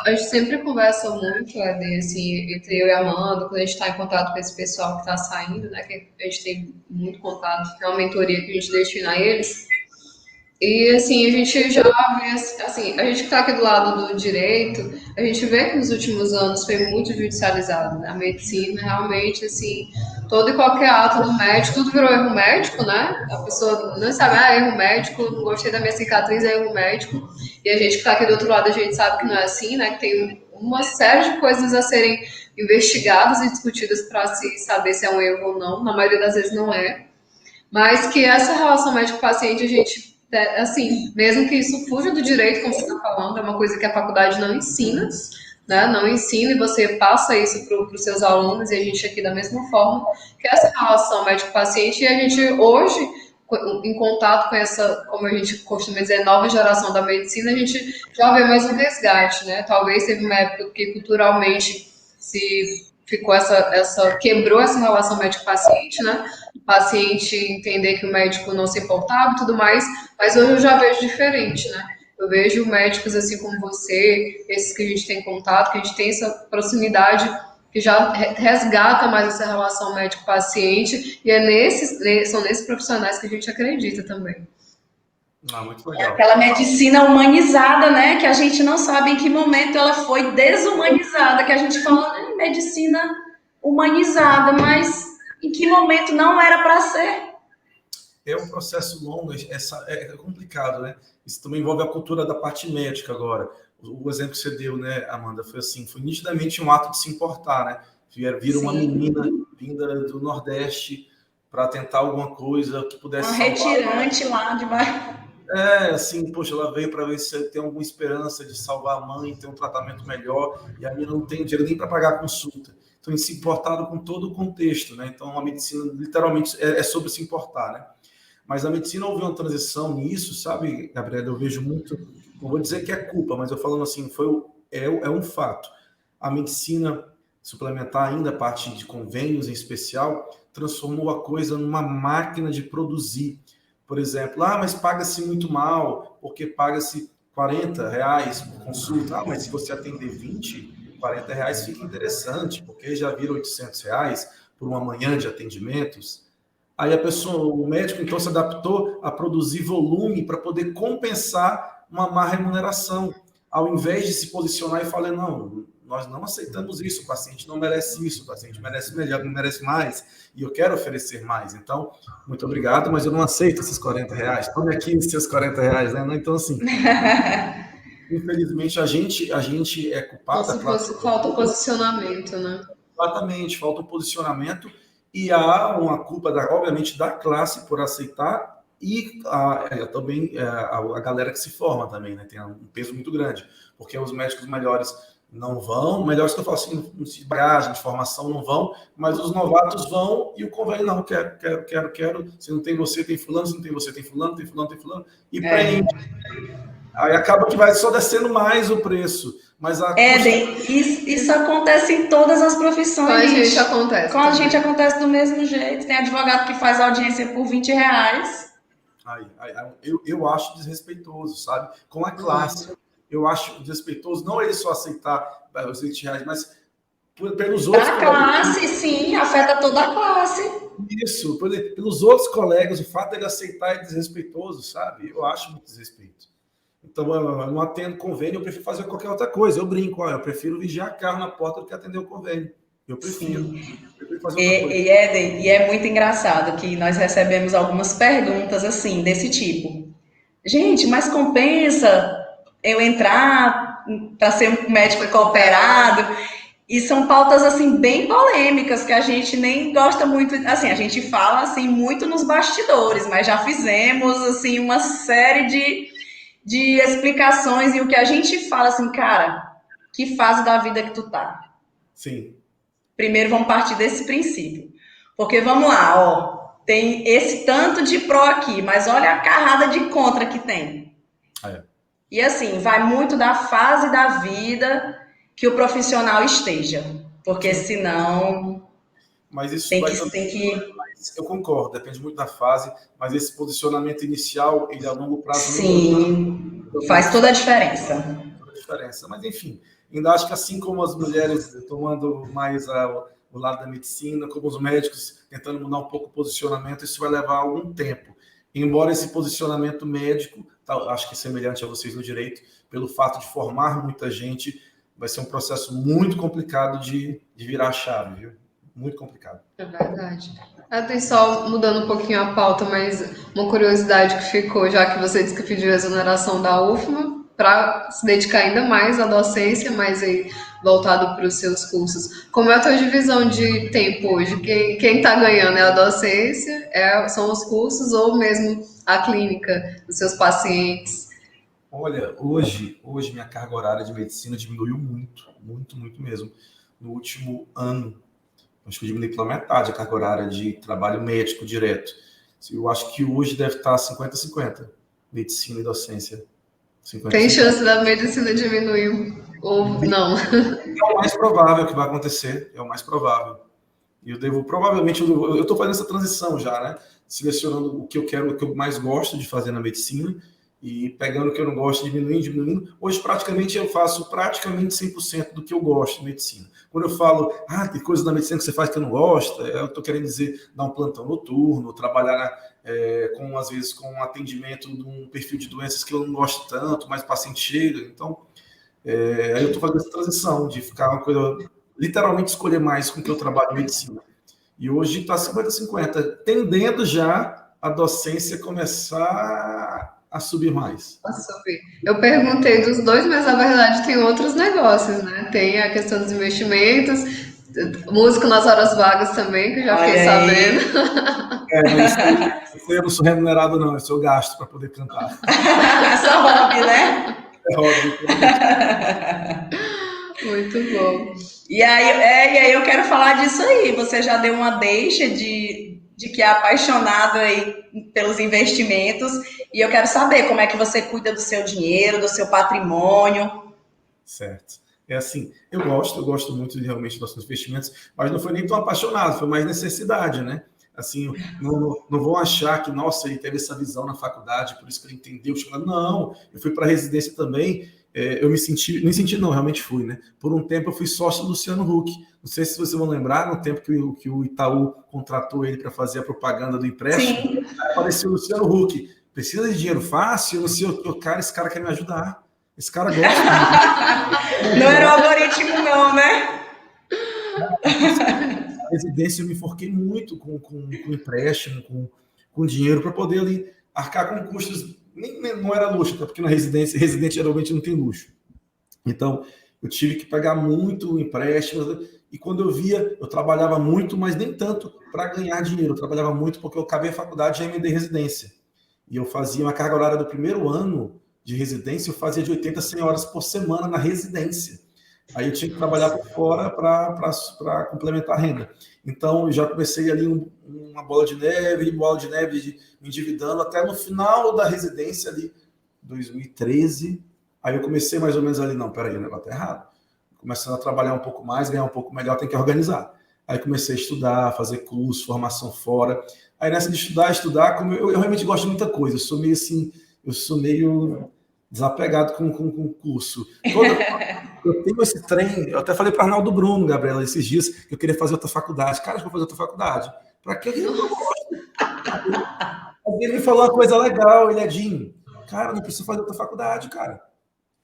a gente sempre conversa muito, Eden, assim, entre eu e a Amanda, quando a gente está em contato com esse pessoal que está saindo, né? Que a gente tem muito contato, tem uma mentoria que a gente destina a eles. E assim, a gente já vê, assim, a gente que está aqui do lado do direito, a gente vê que nos últimos anos foi muito judicializado, né? A medicina realmente, assim, todo e qualquer ato do médico, tudo virou erro médico, né? A pessoa não sabe, erro médico, não gostei da minha cicatriz, é erro médico. E a gente que está aqui do outro lado, a gente sabe que não é assim, né? Que tem uma série de coisas a serem investigadas e discutidas para se saber se é um erro ou não. Na maioria das vezes não é. Mas que essa relação médico-paciente, a gente, assim, mesmo que isso fuja do direito, como você está falando, é uma coisa que a faculdade não ensina, né? Não ensina e você passa isso para os seus alunos, e a gente aqui da mesma forma, que essa relação médico-paciente, e a gente hoje, em contato com essa, como a gente costuma dizer, nova geração da medicina, a gente já vê mais um resgate, né? Talvez teve uma época que culturalmente se ficou quebrou essa relação médico-paciente, né? O paciente entender que o médico não se importava e tudo mais, mas hoje eu já vejo diferente, né? Eu vejo médicos assim como você, esses que a gente tem contato, que a gente tem essa proximidade, que já resgata mais essa relação médico-paciente, e são nesses profissionais que a gente acredita também. Muito É legal. aquela medicina humanizada, né? Que a gente não sabe em que momento ela foi desumanizada, que a gente fala, né, medicina humanizada, mas em que momento não era para ser? É um processo longo, é complicado, né? Isso também envolve a cultura da parte médica agora. O exemplo que você deu, né, Amanda, foi assim, foi nitidamente um ato de se importar, né? Vira uma menina vinda do Nordeste para tentar alguma coisa que pudesse uma salvar. Retirante lá de baixo. Assim, poxa, ela veio para ver se tem alguma esperança de salvar a mãe, ter um tratamento melhor, e a menina não tem dinheiro nem para pagar a consulta. Então, eles se importaram com todo o contexto, né? Então, a medicina, literalmente, é sobre se importar, né? Mas a medicina houve uma transição nisso, sabe, Gabriela? Eu vejo muito, não vou dizer que é culpa, mas eu falando assim, é um fato. A medicina suplementar, ainda a parte de convênios em especial, transformou a coisa numa máquina de produzir. Por exemplo, mas paga-se muito mal, porque paga-se R$ 40 por consulta. Mas se você atender 20, R$ 40 fica interessante, porque já vira R$ 800 por uma manhã de atendimentos. Aí o médico então se adaptou a produzir volume para poder compensar uma má remuneração, ao invés de se posicionar e falar, não, nós não aceitamos isso, o paciente não merece isso, o paciente merece melhor, merece mais, e eu quero oferecer mais. Então, muito obrigado, mas eu não aceito esses R$ 40. Tome aqui os seus R$ 40, né? Então, assim, infelizmente, a gente é culpado. Falta o posicionamento, né? Exatamente, falta um posicionamento. E há uma culpa, obviamente, da classe por aceitar e também a galera que se forma também, né? Tem um peso muito grande, porque os médicos melhores não vão, melhores que eu falo assim, de bagagem, de formação não vão, mas os novatos vão e o convênio não, quero, se não tem você, tem fulano, se não tem você, tem fulano, e prende. Aí acaba que vai só descendo mais o preço. Mas Éden, isso acontece em todas as profissões. Com a gente acontece. Com a gente acontece do mesmo jeito. Tem advogado que faz audiência por R$20. Eu acho desrespeitoso, sabe? Com a classe. Eu acho desrespeitoso não ele só aceitar os R$20, mas pelos outros. A classe, sim, afeta toda a classe. Isso, pelos outros colegas, o fato dele aceitar é desrespeitoso, sabe? Eu acho muito desrespeito. Então, eu não atendo convênio, eu prefiro fazer qualquer outra coisa. Eu brinco, eu prefiro vigiar carro na porta do que atender o convênio. Eu prefiro fazer outra coisa. Éden, e é muito engraçado que nós recebemos algumas perguntas assim, desse tipo. Gente, mas compensa eu entrar para ser um médico cooperado? E são pautas assim bem polêmicas que a gente nem gosta muito, assim, a gente fala assim muito nos bastidores, mas já fizemos assim uma série de explicações e o que a gente fala assim, cara, que fase da vida que tu tá? Sim. Primeiro vamos partir desse princípio. Porque vamos lá, ó, tem esse tanto de pró aqui, mas olha a carrada de contra que tem. E assim, vai muito da fase da vida que o profissional esteja, porque senão mas isso tem que... Eu concordo, depende muito da fase, mas esse posicionamento inicial, ele a longo prazo... Sim, faz toda a diferença. Mas enfim, ainda acho que assim como as mulheres tomando mais o lado da medicina, como os médicos tentando mudar um pouco o posicionamento, isso vai levar algum tempo. Embora esse posicionamento médico, acho que é semelhante a vocês no direito, pelo fato de formar muita gente, vai ser um processo muito complicado de virar a chave, viu? Muito complicado. É verdade. Tem só mudando um pouquinho a pauta, mas uma curiosidade que ficou, já que você disse que pediu a exoneração da UFMA, para se dedicar ainda mais à docência, mas aí voltado para os seus cursos. Como é a tua divisão de tempo hoje? Quem está ganhando é a docência, são os cursos ou mesmo a clínica dos seus pacientes? Olha, hoje minha carga horária de medicina diminuiu muito, muito, muito mesmo. No último ano, acho que eu diminui pela metade a carga horária de trabalho médico direto. Eu acho que hoje deve estar 50-50, medicina e docência. 50-50. Tem chance da medicina diminuir ou não? É o mais provável que vai acontecer, é o mais provável. E eu estou fazendo essa transição já, né? Selecionando o que eu quero, o que eu mais gosto de fazer na medicina e pegando o que eu não gosto, diminuindo. Hoje, praticamente, eu faço praticamente 100% do que eu gosto de medicina. Quando eu falo, tem coisa da medicina que você faz que eu não gosto, eu estou querendo dizer dar um plantão noturno, trabalhar, às vezes, com um atendimento de um perfil de doenças que eu não gosto tanto, mas o paciente chega. Então, aí eu estou fazendo essa transição de ficar uma coisa, literalmente escolher mais com que eu trabalho em medicina. E hoje está 50-50, tendendo já a docência começar a subir mais. Eu perguntei dos dois, mas na verdade tem outros negócios, né? Tem a questão dos investimentos, música nas horas vagas também, que eu já fiquei sabendo. Mas eu não sou remunerado, não, eu sou gasto para poder cantar. É só hobby, né? É hobby. Muito bom. E aí eu quero falar disso aí. Você já deu uma deixa de que é apaixonado aí pelos investimentos. E eu quero saber como é que você cuida do seu dinheiro, do seu patrimônio. Certo. É assim, eu gosto muito realmente dos investimentos, mas não foi nem tão apaixonado, foi mais necessidade, né? Assim, não vão achar que, nossa, ele teve essa visão na faculdade, por isso que ele entendeu. Não, eu fui para a residência também, eu realmente fui, né? Por um tempo eu fui sócio do Luciano Huck. Não sei se vocês vão lembrar, no tempo que o Itaú contratou ele para fazer a propaganda do empréstimo, apareceu o Luciano Huck. Precisa de dinheiro fácil? Não sei o que, esse cara quer me ajudar. Esse cara gosta. Não era o algoritmo, não, né? A residência eu me enforquei muito com empréstimo, com dinheiro, para poder ali arcar com custos. Não era luxo, até porque na residente geralmente não tem luxo. Então, eu tive que pagar muito empréstimo. E quando eu via, eu trabalhava muito, mas nem tanto para ganhar dinheiro. Eu trabalhava muito porque eu acabei a faculdade e já emendei residência. E eu fazia uma carga horária do primeiro ano de residência, eu fazia de 80 a 100 horas por semana na residência. Aí eu tinha que trabalhar por fora para complementar a renda. Então, eu já comecei ali uma bola de neve, de me endividando, até no final da residência ali, 2013. Aí eu comecei mais ou menos ali, não, peraí, o negócio tá errado. Começando a trabalhar um pouco mais, ganhar um pouco melhor, tem que organizar. Aí comecei a estudar, fazer curso, formação fora. Aí nessa de estudar, como eu realmente gosto de muita coisa. Eu sou meio desapegado com o curso. Eu tenho esse trem, eu até falei para Arnaldo Bruno, Gabriela, esses dias, que eu queria fazer outra faculdade. Cara, eu vou fazer outra faculdade. Para que eu não gosto? Ele me falou uma coisa legal, ele é Dinho. Cara, não precisa fazer outra faculdade, cara.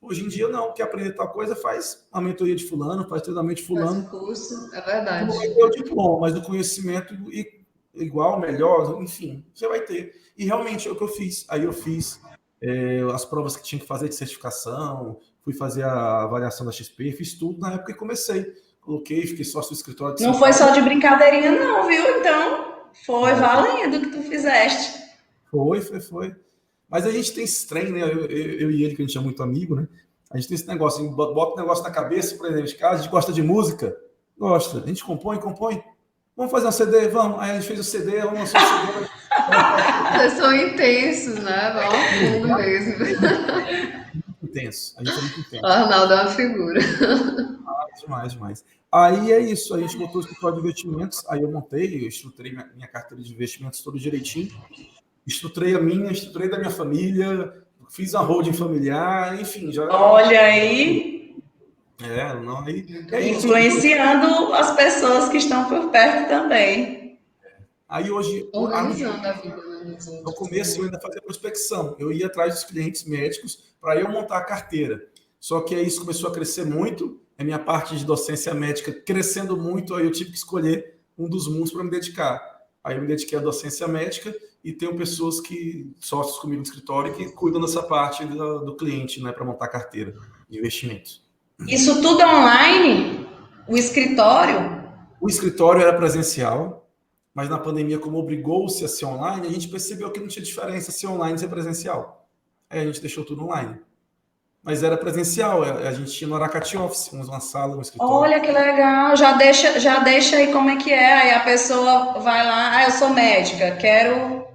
Hoje em dia, não. Quer aprender tal coisa, faz a mentoria de fulano, faz treinamento de Faz fulano. o curso, é verdade. Não vai ter o diploma, mas o conhecimento igual, melhor, enfim, você vai ter. E realmente é o que eu fiz. Aí eu fiz as provas que tinha que fazer de certificação, fui fazer a avaliação da XP, fiz tudo na época que comecei. Coloquei, fiquei sócio do escritório de Não São foi Paulo. só de brincadeirinha, não, viu? Então, foi valendo o que tu fizeste. Foi. Mas a gente tem esse trem, né? Eu e ele, que a gente é muito amigo, né? A gente tem esse negócio, bota um negócio na cabeça, por exemplo, de casa, a gente gosta de música? Gosta. A gente compõe. Vamos fazer um CD? Vamos. Aí a gente fez o CD, vamos lançar o CD. Vocês são intensos, né? Vão a fundo mesmo. Intenso. A gente é muito intenso. O Arnaldo é uma figura. Demais. Aí é isso, a gente botou o escritório de investimentos, aí eu estruturei minha carteira de investimentos todo direitinho, estruturei da minha família, fiz a holding familiar, enfim, já... Olha aí, É isso. influenciando as pessoas que estão por perto também. Aí hoje, Organizando a vida dos no outros. começo eu ainda fazia prospecção, eu ia atrás dos clientes médicos para eu montar a carteira, só que aí isso começou a crescer muito, a minha parte de docência médica crescendo muito, aí eu tive que escolher um dos mundos para me dedicar. Aí eu me dediquei à docência médica e tenho pessoas sócios comigo no escritório, que cuidam dessa parte do cliente, né, para montar a carteira de investimentos. Isso tudo online? O escritório? O escritório era presencial, mas na pandemia, como obrigou-se a ser online, a gente percebeu que não tinha diferença ser online e ser presencial. Aí a gente deixou tudo online. Mas era presencial, a gente tinha no Aracati Office, uma sala, um escritório. Olha que legal, já deixa aí como é que é. Aí a pessoa vai lá, eu sou médica, quero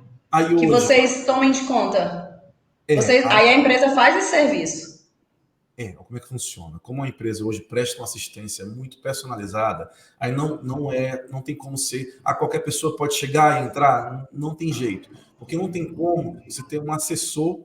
que vocês tomem de conta. Aí a empresa faz esse serviço. Como é que funciona? Como a empresa hoje presta uma assistência muito personalizada, aí não tem como ser, qualquer pessoa pode chegar e entrar, não tem jeito. Porque não tem como você ter um assessor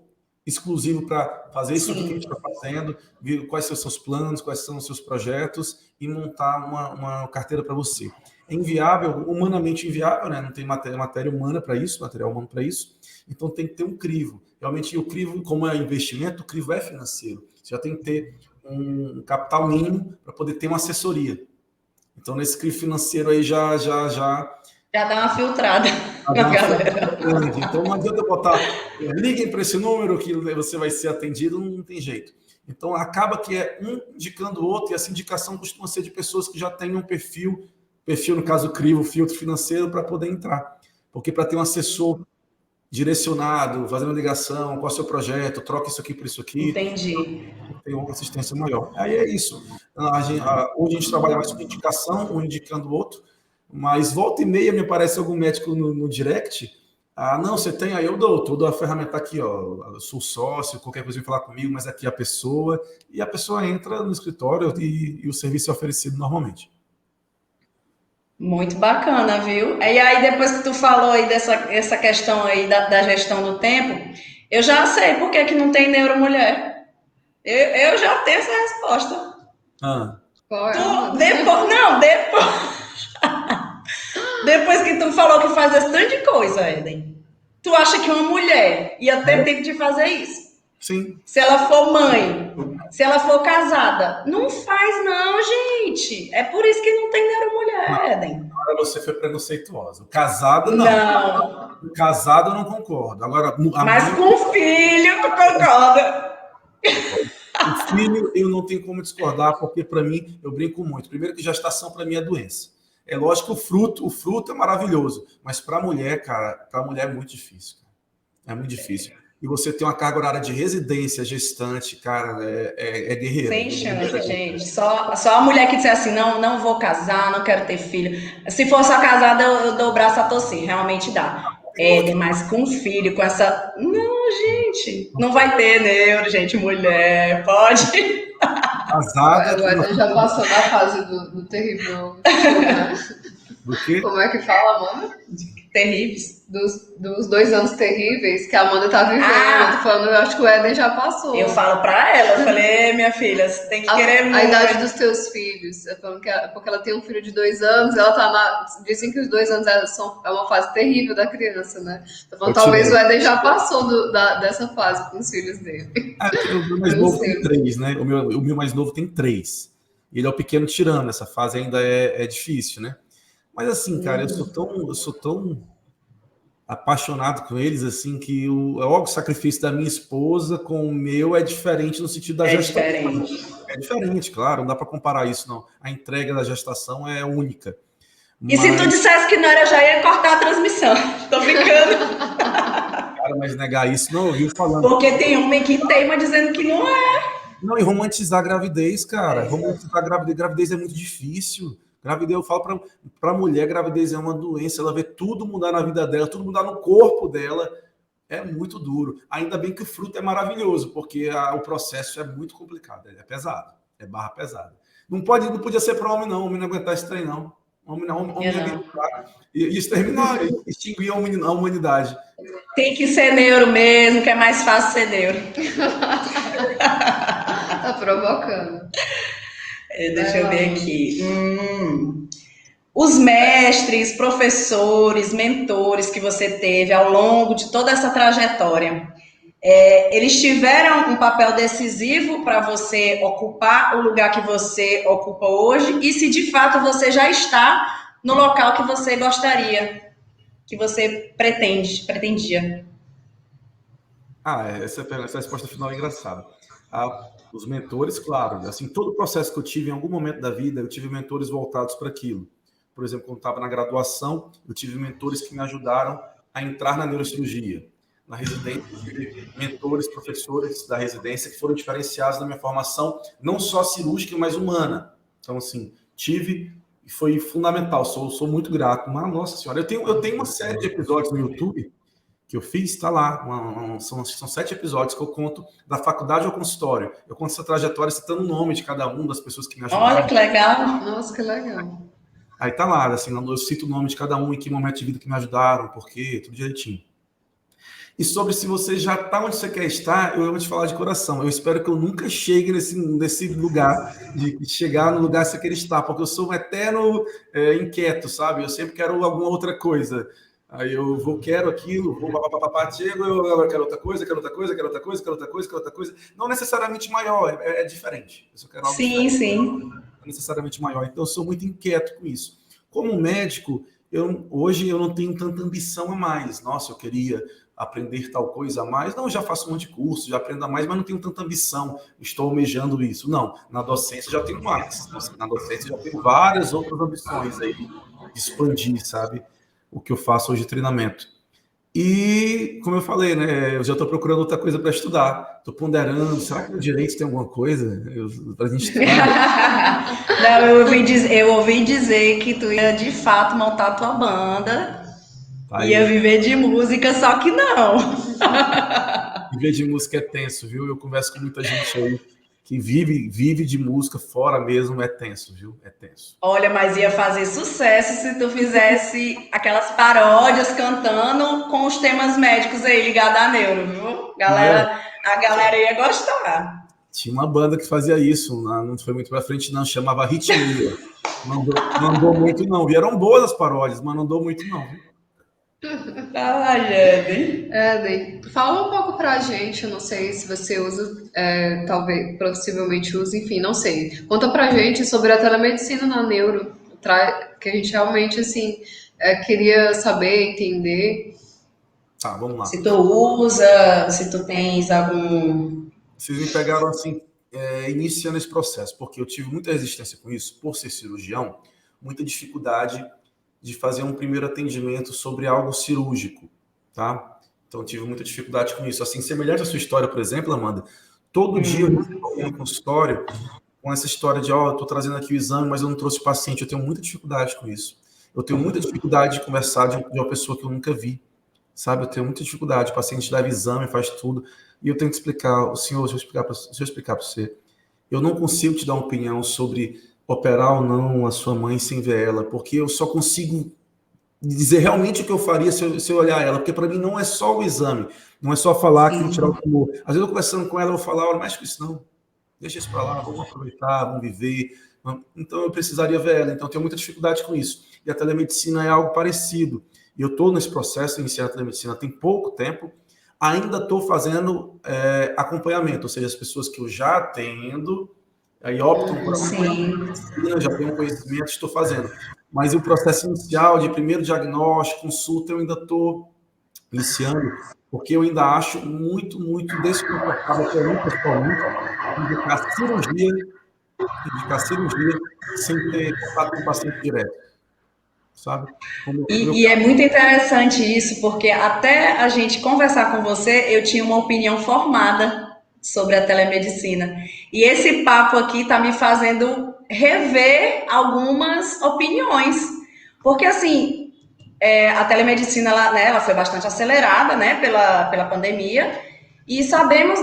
exclusivo para fazer isso que a gente está fazendo, ver quais são os seus planos, quais são os seus projetos e montar uma carteira para você. É inviável, humanamente inviável, né? Não tem matéria humana para isso, material humano para isso, então tem que ter um crivo. Realmente, o crivo, como é investimento, o crivo é financeiro. Você já tem que ter um capital mínimo para poder ter uma assessoria. Então, nesse crivo financeiro aí já dá uma filtrada na galera. Então não adianta botar, liguem para esse número que você vai ser atendido, não tem jeito. Então acaba que é um indicando o outro, e essa indicação costuma ser de pessoas que já têm um perfil no caso crivo, filtro financeiro, para poder entrar. Porque para ter um assessor direcionado, fazendo uma ligação, qual é o seu projeto, troca isso aqui por isso aqui. Entendi. Tem uma assistência maior. Aí é isso. Hoje a gente trabalha mais com indicação, um indicando o outro, mas volta e meia me aparece algum médico no direct. Não, você tem, aí eu dou a ferramenta aqui, ó, eu sou sócio, qualquer coisa vem falar comigo, mas aqui é a pessoa, e a pessoa entra no escritório e o serviço é oferecido normalmente. Muito bacana, viu? E aí, depois que tu falou aí essa questão aí da gestão do tempo, eu já sei por que não tem neuromulher. Eu já tenho essa resposta. Depois que tu falou que faz esse tanto de coisa, Eden, tu acha que uma mulher ia ter tempo de fazer isso? Sim. Se ela for mãe, se ela for casada, não faz não, gente. É por isso que não tem neuromulher, Eden. Agora você foi preconceituosa. Casada, não. Não. Casada, eu não concordo. Agora, mas mãe... com filho, tu concorda. O filho, eu não tenho como discordar, porque para mim, eu brinco muito. Primeiro que gestação, para mim, é doença. É lógico que o fruto é maravilhoso, mas para a mulher, cara, é muito difícil. É muito difícil. E você tem uma carga horária de residência, gestante, cara, é guerreiro. Sem chance, gente. Só a mulher que disser assim, não vou casar, não quero ter filho. Se for só casada, eu dou o braço a torcer, realmente dá. Éden, mas com filho, com essa... Não, gente, não vai ter neuro, gente, mulher, pode... Casada O com uma Eden já filha passou da fase do terrível show, né? do quê? Como é que fala, Amanda? Terríveis. Dos 2 anos terríveis que a Amanda tá vivendo. Eu tô falando, eu acho que o Eden já passou. Eu falo pra ela, eu falei, minha filha, você tem que querer muito. A idade dos teus filhos. Eu falo que porque ela tem um filho de 2 anos, ela tá dizem que os 2 anos é uma fase terrível da criança, né? Tô falando, talvez o Eden já passou dessa fase com os filhos dele. O meu mais Eu não novo tem sei. 3, né? O meu mais novo tem 3. Ele é o pequeno tirano, essa fase ainda é difícil, né? Mas assim, cara, eu sou tão apaixonado com eles, assim, que o sacrifício da minha esposa com o meu é diferente no sentido da É gestação. diferente. É diferente, claro, não dá para comparar isso, não. A entrega da gestação é única. E se tu dissesse que não era, eu já ia cortar a transmissão. Tô brincando. Cara, mas negar isso, não, eu ouvi falando. Porque tem homem que teima dizendo que não é. Não, e romantizar a gravidez, cara. Romantizar a gravidez. Gravidez é muito difícil. Gravidez, eu falo para mulher, gravidez é uma doença. Ela vê tudo mudar na vida dela, tudo mudar no corpo dela. É muito duro. Ainda bem que o fruto é maravilhoso, porque o processo é muito complicado. É pesado. É barra pesada. Não podia ser para homem, não. Homem não aguentar esse trem, não. Homem ia exterminar, extinguir a humanidade. Tem que ser neuro mesmo, que é mais fácil ser neuro. Tá provocando. Deixa eu ver aqui. Os mestres, professores, mentores que você teve ao longo de toda essa trajetória, eles tiveram um papel decisivo para você ocupar o lugar que você ocupa hoje? E se de fato você já está no local que você gostaria, que você pretendia? Essa resposta final é engraçada. Os mentores, claro, assim, todo o processo que eu tive em algum momento da vida, eu tive mentores voltados para aquilo. Por exemplo, quando estava na graduação, eu tive mentores que me ajudaram a entrar na neurocirurgia. Na residência, eu tive mentores, professores da residência que foram diferenciados na minha formação, não só cirúrgica, mas humana. Então, assim, tive e foi fundamental. Sou muito grato. Mas, nossa senhora, eu tenho uma série de episódios no YouTube que eu fiz, está lá. São 7 episódios que eu conto da faculdade ao consultório. Eu conto essa trajetória citando o nome de cada uma das pessoas que me ajudaram. Olha que legal. Nossa, que legal. Aí tá lá, assim, eu cito o nome de cada um, em que momento de vida que me ajudaram, por quê, tudo direitinho. E sobre se você já está onde você quer estar, eu vou te falar de coração. Eu espero que eu nunca chegue nesse lugar, de chegar no lugar que você quer estar, porque eu sou um eterno inquieto, sabe? Eu sempre quero alguma outra coisa. Aí eu quero aquilo, chego, eu quero outra coisa, quero outra coisa, quero outra coisa, quero outra coisa, quero outra coisa. Não necessariamente maior, é diferente. Eu só quero algo diferente. Sim. Necessariamente maior. Então, eu sou muito inquieto com isso. Como médico, hoje eu não tenho tanta ambição a mais. Nossa, eu queria aprender tal coisa a mais. Não, eu já faço um monte de curso, já aprendo a mais, mas não tenho tanta ambição. Estou almejando isso. Não, na docência já tenho mais. Na docência já tenho várias outras ambições aí de expandir, sabe? O que eu faço hoje de treinamento. E, como eu falei, né, eu já estou procurando outra coisa para estudar. Estou ponderando, será que no direito tem alguma coisa para a gente estudar? Não, eu ouvi dizer que tu ia de fato montar a tua banda, ia viver de música, só que não. Viver de música é tenso, viu? Eu converso com muita gente aí que vive de música fora mesmo, é tenso, viu? É tenso. Olha, mas ia fazer sucesso se tu fizesse aquelas paródias cantando com os temas médicos aí ligados à neuro, viu? A galera ia gostar. Tinha uma banda que fazia isso, não foi muito pra frente não, chamava Ritmia. Não andou muito não, e eram boas as paródias, mas não andou muito não, viu? Éden. Fala um pouco pra gente, eu não sei se você usa, talvez, possivelmente usa, enfim, não sei. Conta pra gente sobre a telemedicina na neuro, que a gente realmente, assim, queria saber, entender. Tá, vamos lá. Se tu usa, se tu tens algum... Vocês me pegaram, assim, iniciando esse processo, porque eu tive muita resistência com isso, por ser cirurgião, muita dificuldade de fazer um primeiro atendimento sobre algo cirúrgico, tá? Então, tive muita dificuldade com isso. Assim, semelhante à sua história, por exemplo, Amanda, todo dia eu estou no consultório com essa história de, eu estou trazendo aqui o exame, mas eu não trouxe paciente. Eu tenho muita dificuldade com isso. Eu tenho muita dificuldade de conversar de uma pessoa que eu nunca vi. sabe? Eu tenho muita dificuldade. O paciente leva exame, faz tudo, e eu tenho que explicar, o senhor, deixa eu explicar para você. Eu não consigo te dar uma opinião sobre operar ou não a sua mãe sem ver ela, porque eu só consigo dizer realmente o que eu faria se eu olhar ela, porque para mim não é só o exame, não é só falar que tirar o tumor. Às vezes eu conversando com ela, eu vou falar, olha, mexe com isso não, deixa isso para lá, vamos aproveitar, vamos viver. Então eu precisaria ver ela, então eu tenho muita dificuldade com isso. E a telemedicina é algo parecido. E eu estou nesse processo de iniciar a telemedicina tem pouco tempo, ainda estou fazendo acompanhamento, ou seja, as pessoas que eu já atendo, aí optam por acompanhamento, já tenho um conhecimento, estou fazendo. Mas o processo inicial de primeiro diagnóstico, consulta, eu ainda estou iniciando, porque eu ainda acho muito, muito desconfortável para mim, pessoalmente, indicar cirurgia sem ter contato com o paciente direto, sabe? E é muito interessante isso, porque até a gente conversar com você, eu tinha uma opinião formada sobre a telemedicina. E esse papo aqui está me fazendo rever algumas opiniões. Porque, assim, a telemedicina ela foi bastante acelerada, né, pela pandemia, e sabemos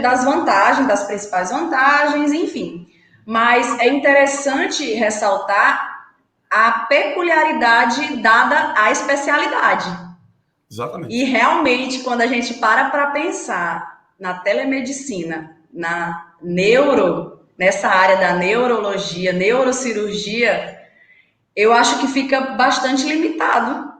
das vantagens, das principais vantagens, enfim. Mas é interessante ressaltar a peculiaridade dada à especialidade. Exatamente. E realmente, quando a gente para pensar na telemedicina, nessa área da neurologia, neurocirurgia, eu acho que fica bastante limitado.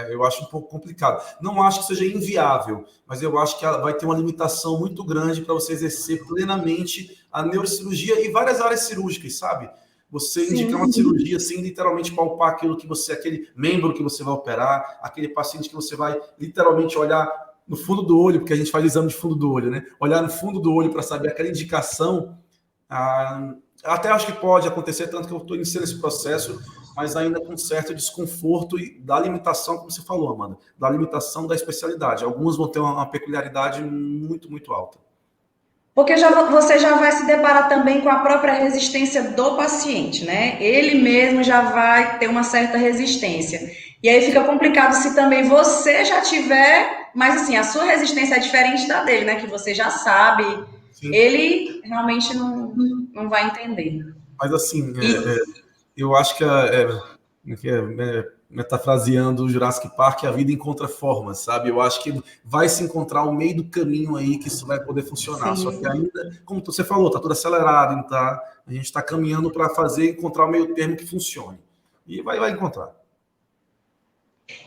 Eu acho um pouco complicado. Não acho que seja inviável, mas eu acho que vai ter uma limitação muito grande para você exercer plenamente a neurocirurgia e várias áreas cirúrgicas, sabe? Você indicar uma cirurgia sem literalmente palpar aquele membro que você vai operar, aquele paciente que você vai literalmente olhar no fundo do olho, porque a gente faz exame de fundo do olho, né? Olhar no fundo do olho para saber aquela indicação. Até acho que pode acontecer, tanto que eu estou iniciando esse processo, mas ainda com certo desconforto e da limitação, como você falou, Amanda, da limitação da especialidade. Alguns vão ter uma peculiaridade muito, muito alta. Porque você já vai se deparar também com a própria resistência do paciente, né? Ele mesmo já vai ter uma certa resistência. E aí fica complicado se também você já tiver, mas assim, a sua resistência é diferente da dele, né? Que você já sabe. Sim. Ele realmente não vai entender. Mas assim, eu acho que metafraseando o Jurassic Park, a vida encontra formas, sabe? Eu acho que vai se encontrar o meio do caminho aí que isso vai poder funcionar. Sim. Só que ainda, como você falou, tá tudo acelerado, então a gente está caminhando para encontrar o meio termo que funcione. E vai encontrar.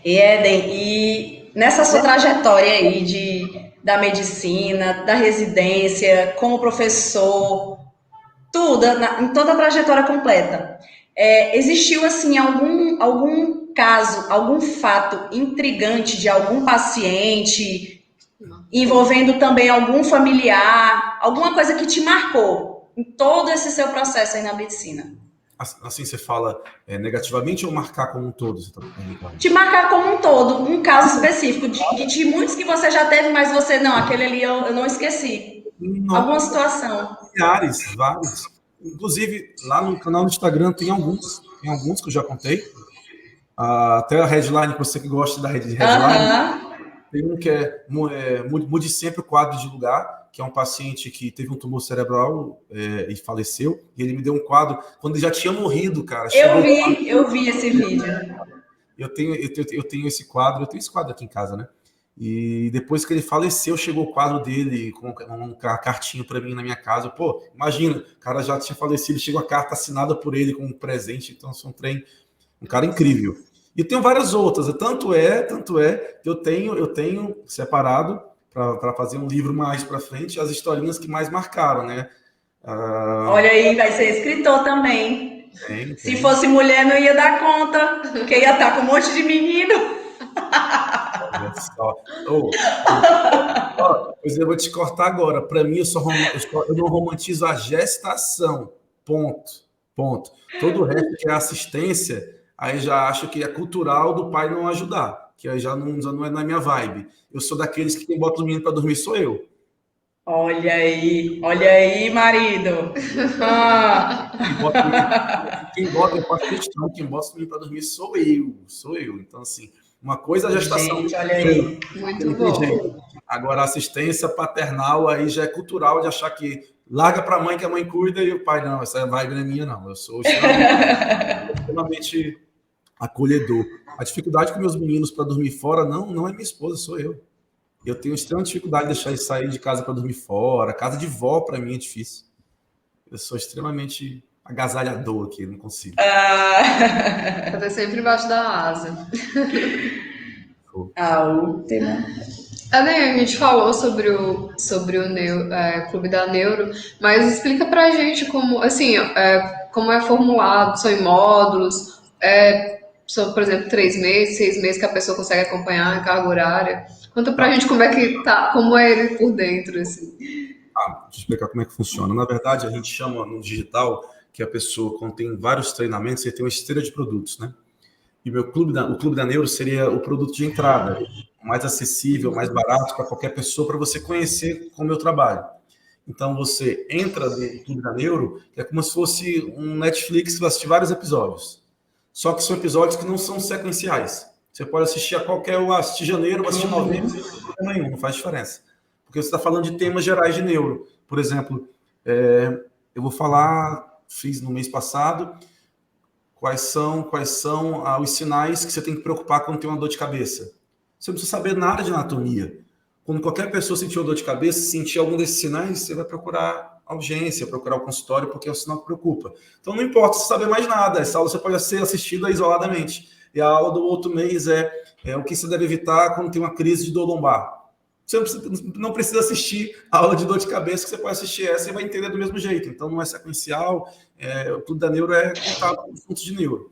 E Eden, e nessa sua trajetória aí da medicina, da residência, como professor, tudo, em toda a trajetória completa, existiu assim algum caso, algum fato intrigante de algum paciente envolvendo também algum familiar, alguma coisa que te marcou em todo esse seu processo aí na medicina? Assim você fala negativamente ou marcar como um todo? Você tá perguntando? Te marcar como um todo, um caso específico de muitos que você já teve, mas você não, aquele ali eu não esqueci. Não, alguma situação? Vários. Inclusive, lá no canal do Instagram tem alguns que eu já contei. Até a headline, você que gosta da headline, tem um que mude sempre o quadro de lugar, que é um paciente que teve um tumor cerebral e faleceu, e ele me deu um quadro quando ele já tinha morrido, cara. Eu vi esse vídeo. Eu tenho esse quadro aqui em casa, né? E depois que ele faleceu, chegou o quadro dele com uma cartinha para mim na minha casa. Pô, imagina, o cara já tinha falecido, chegou a carta assinada por ele com um presente. Então, um cara incrível. E eu tenho várias outras. Tanto é que eu tenho separado para fazer um livro mais para frente as historinhas que mais marcaram, né? Olha aí, vai ser escritor também. Tem. Se fosse mulher, não ia dar conta, porque ia estar com um monte de menino. Pois eu vou te cortar agora. Para mim, eu não romantizo a gestação. Ponto. Todo o resto que é assistência, aí já acho que é cultural do pai não ajudar, que aí já não é na minha vibe. Eu sou daqueles que quem bota o menino para dormir sou eu. Olha aí, marido. Quem bota, eu faço questão, quem bota o menino para dormir sou eu. Então, assim, Uma coisa é a gestação. Gente, olha aí. Muito bom. Agora, a assistência paternal aí já é cultural de achar que larga para a mãe que a mãe cuida e o pai não. Essa vibe não é minha, não. Eu sou extremamente acolhedor. A dificuldade com meus meninos para dormir fora não é minha esposa, sou eu. Eu tenho extrema dificuldade de deixar eles sair de casa para dormir fora. Casa de vó, para mim, é difícil. Eu sou extremamente agasalhador aqui, não consigo. Tá sempre embaixo da asa. Última. A gente falou sobre o Clube da Neuro, mas explica pra gente como, assim, como é formulado, são em módulos, são, por exemplo, 3 meses, 6 meses que a pessoa consegue acompanhar a carga horária. Conta pra gente como é que tá, como é ele por dentro, assim. Deixa eu explicar como é que funciona. Na verdade, a gente chama no digital que a pessoa contém vários treinamentos e tem uma esteira de produtos, né? E o Clube da Neuro seria o produto de entrada, mais acessível, mais barato para qualquer pessoa, para você conhecer como eu trabalho. Então, você entra no Clube da Neuro, que é como se fosse um Netflix que vai assistir vários episódios. Só que são episódios que não são sequenciais. Você pode assistir a qualquer um, assistir janeiro, assistir novembro, não tem problema nenhum, não faz diferença. Porque você está falando de temas gerais de neuro. Por exemplo, eu vou falar, fiz no mês passado, quais são os sinais que você tem que preocupar quando tem uma dor de cabeça. Você não precisa saber nada de anatomia. Quando qualquer pessoa sentir uma dor de cabeça, sentir algum desses sinais, você vai procurar a urgência, procurar o consultório, porque é o sinal que preocupa. Então não importa você saber mais nada, essa aula você pode ser assistida isoladamente. E a aula do outro mês é o que você deve evitar quando tem uma crise de dor lombar. Você não precisa assistir a aula de dor de cabeça, que você pode assistir essa e vai entender do mesmo jeito. Então não é sequencial, o Clube da Neuro é contado com assuntos de neuro.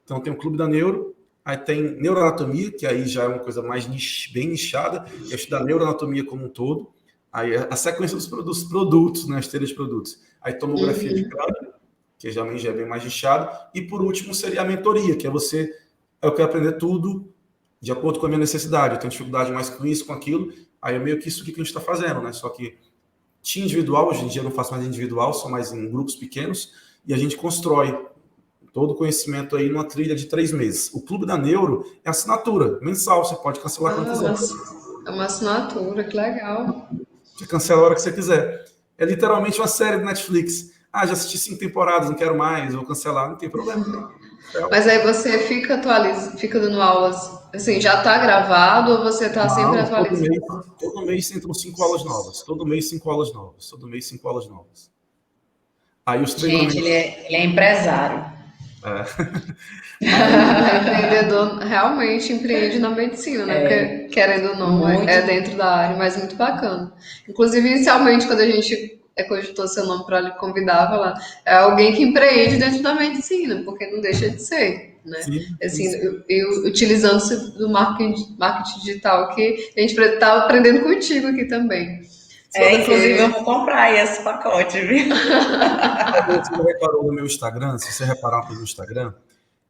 Então tem o Clube da Neuro, aí tem neuroanatomia, que aí já é uma coisa mais bem nichada, que é estudar neuroanatomia como um todo. Aí a sequência dos produtos, né, a esteira de produtos. Aí tomografia de crânio, que já é bem mais nichado. E por último seria a mentoria, que eu quero aprender tudo de acordo com a minha necessidade. Eu tenho dificuldade mais com isso, com aquilo. Aí é meio que isso que a gente está fazendo, né? Só que individual, hoje em dia eu não faço mais individual, só mais em grupos pequenos, e a gente constrói todo o conhecimento aí numa trilha de 3 meses. O Clube da Neuro é assinatura mensal, você pode cancelar quando quiser. É uma assinatura, que legal. Você cancela a hora que você quiser. É literalmente uma série do Netflix. Já assisti 5 temporadas, não quero mais, vou cancelar, não tem problema. Mas aí você fica dando aulas, assim, já tá gravado ou você tá sempre atualizando? Todo mês entram 5 aulas novas. Todo mês 5 aulas novas. Todo mês 5 aulas novas. Aí os treinamentos... Gente, ele é empresário. O empreendedor realmente empreende na medicina, né? Porque, querendo ou não, é dentro da área, mas muito bacana. Inclusive, inicialmente, quando a gente cogitou seu nome para lhe convidar, lá, é alguém que empreende dentro da medicina, porque não deixa de ser, né? Sim, assim, eu utilizando-se do marketing digital, que a gente está aprendendo contigo aqui também. Inclusive, eu vou comprar esse pacote, viu? Você reparou no meu Instagram? Se você reparar no meu Instagram,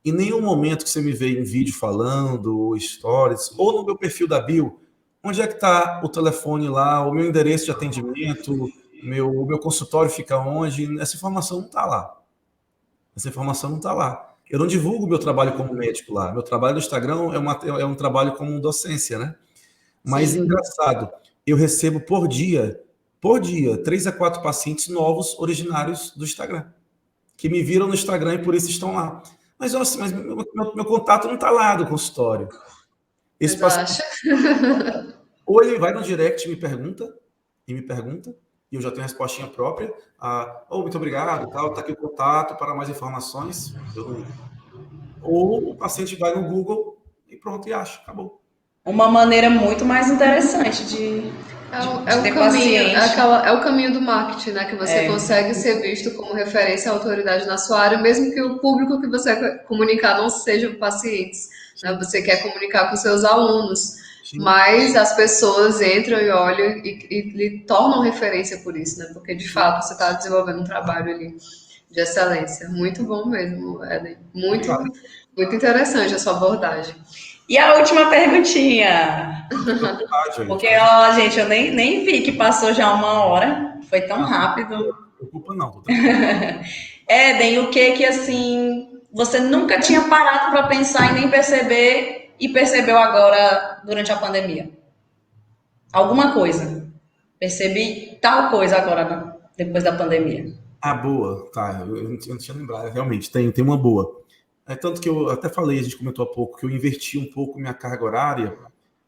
em nenhum momento que você me vê em vídeo falando, ou stories, ou no meu perfil da bio, onde é que está o telefone lá, o meu endereço de atendimento, o meu consultório fica onde? Essa informação não está lá. Essa informação não está lá. Eu não divulgo meu trabalho como médico lá. Meu trabalho no Instagram é um trabalho como docência, né? Mas engraçado, eu recebo por dia, 3 a 4 pacientes novos originários do Instagram, que me viram no Instagram e por isso estão lá. Mas, nossa, meu contato não está lá do consultório. Esse paciente, ou ele vai no direct e me pergunta, e eu já tenho a respostinha própria, muito obrigado, tá aqui o contato para mais informações. Ou o paciente vai no Google e pronto, e acha, acabou. Uma maneira muito mais interessante de ter paciente. É o caminho do marketing, né? Que você consegue ser visto como referência à autoridade na sua área, mesmo que o público que você quer comunicar não sejam pacientes, né? Você quer comunicar com seus alunos, mas as pessoas entram e olham e lhe tornam referência por isso, né? Porque, de fato, você está desenvolvendo um trabalho ali de excelência. Muito bom mesmo, Éden. Muito interessante a sua abordagem. E a última perguntinha. Porque, gente, eu nem vi que passou já 1 hora. Foi tão rápido. Não preocupa, não. Éden, o que assim, você nunca tinha parado para pensar e nem perceber e percebeu agora durante a pandemia? Alguma coisa. Percebi tal coisa agora, depois da pandemia. Ah, boa, tá. Eu não tinha lembrado, realmente, tem uma boa. É tanto que eu até falei, a gente comentou há pouco, que eu inverti um pouco minha carga horária,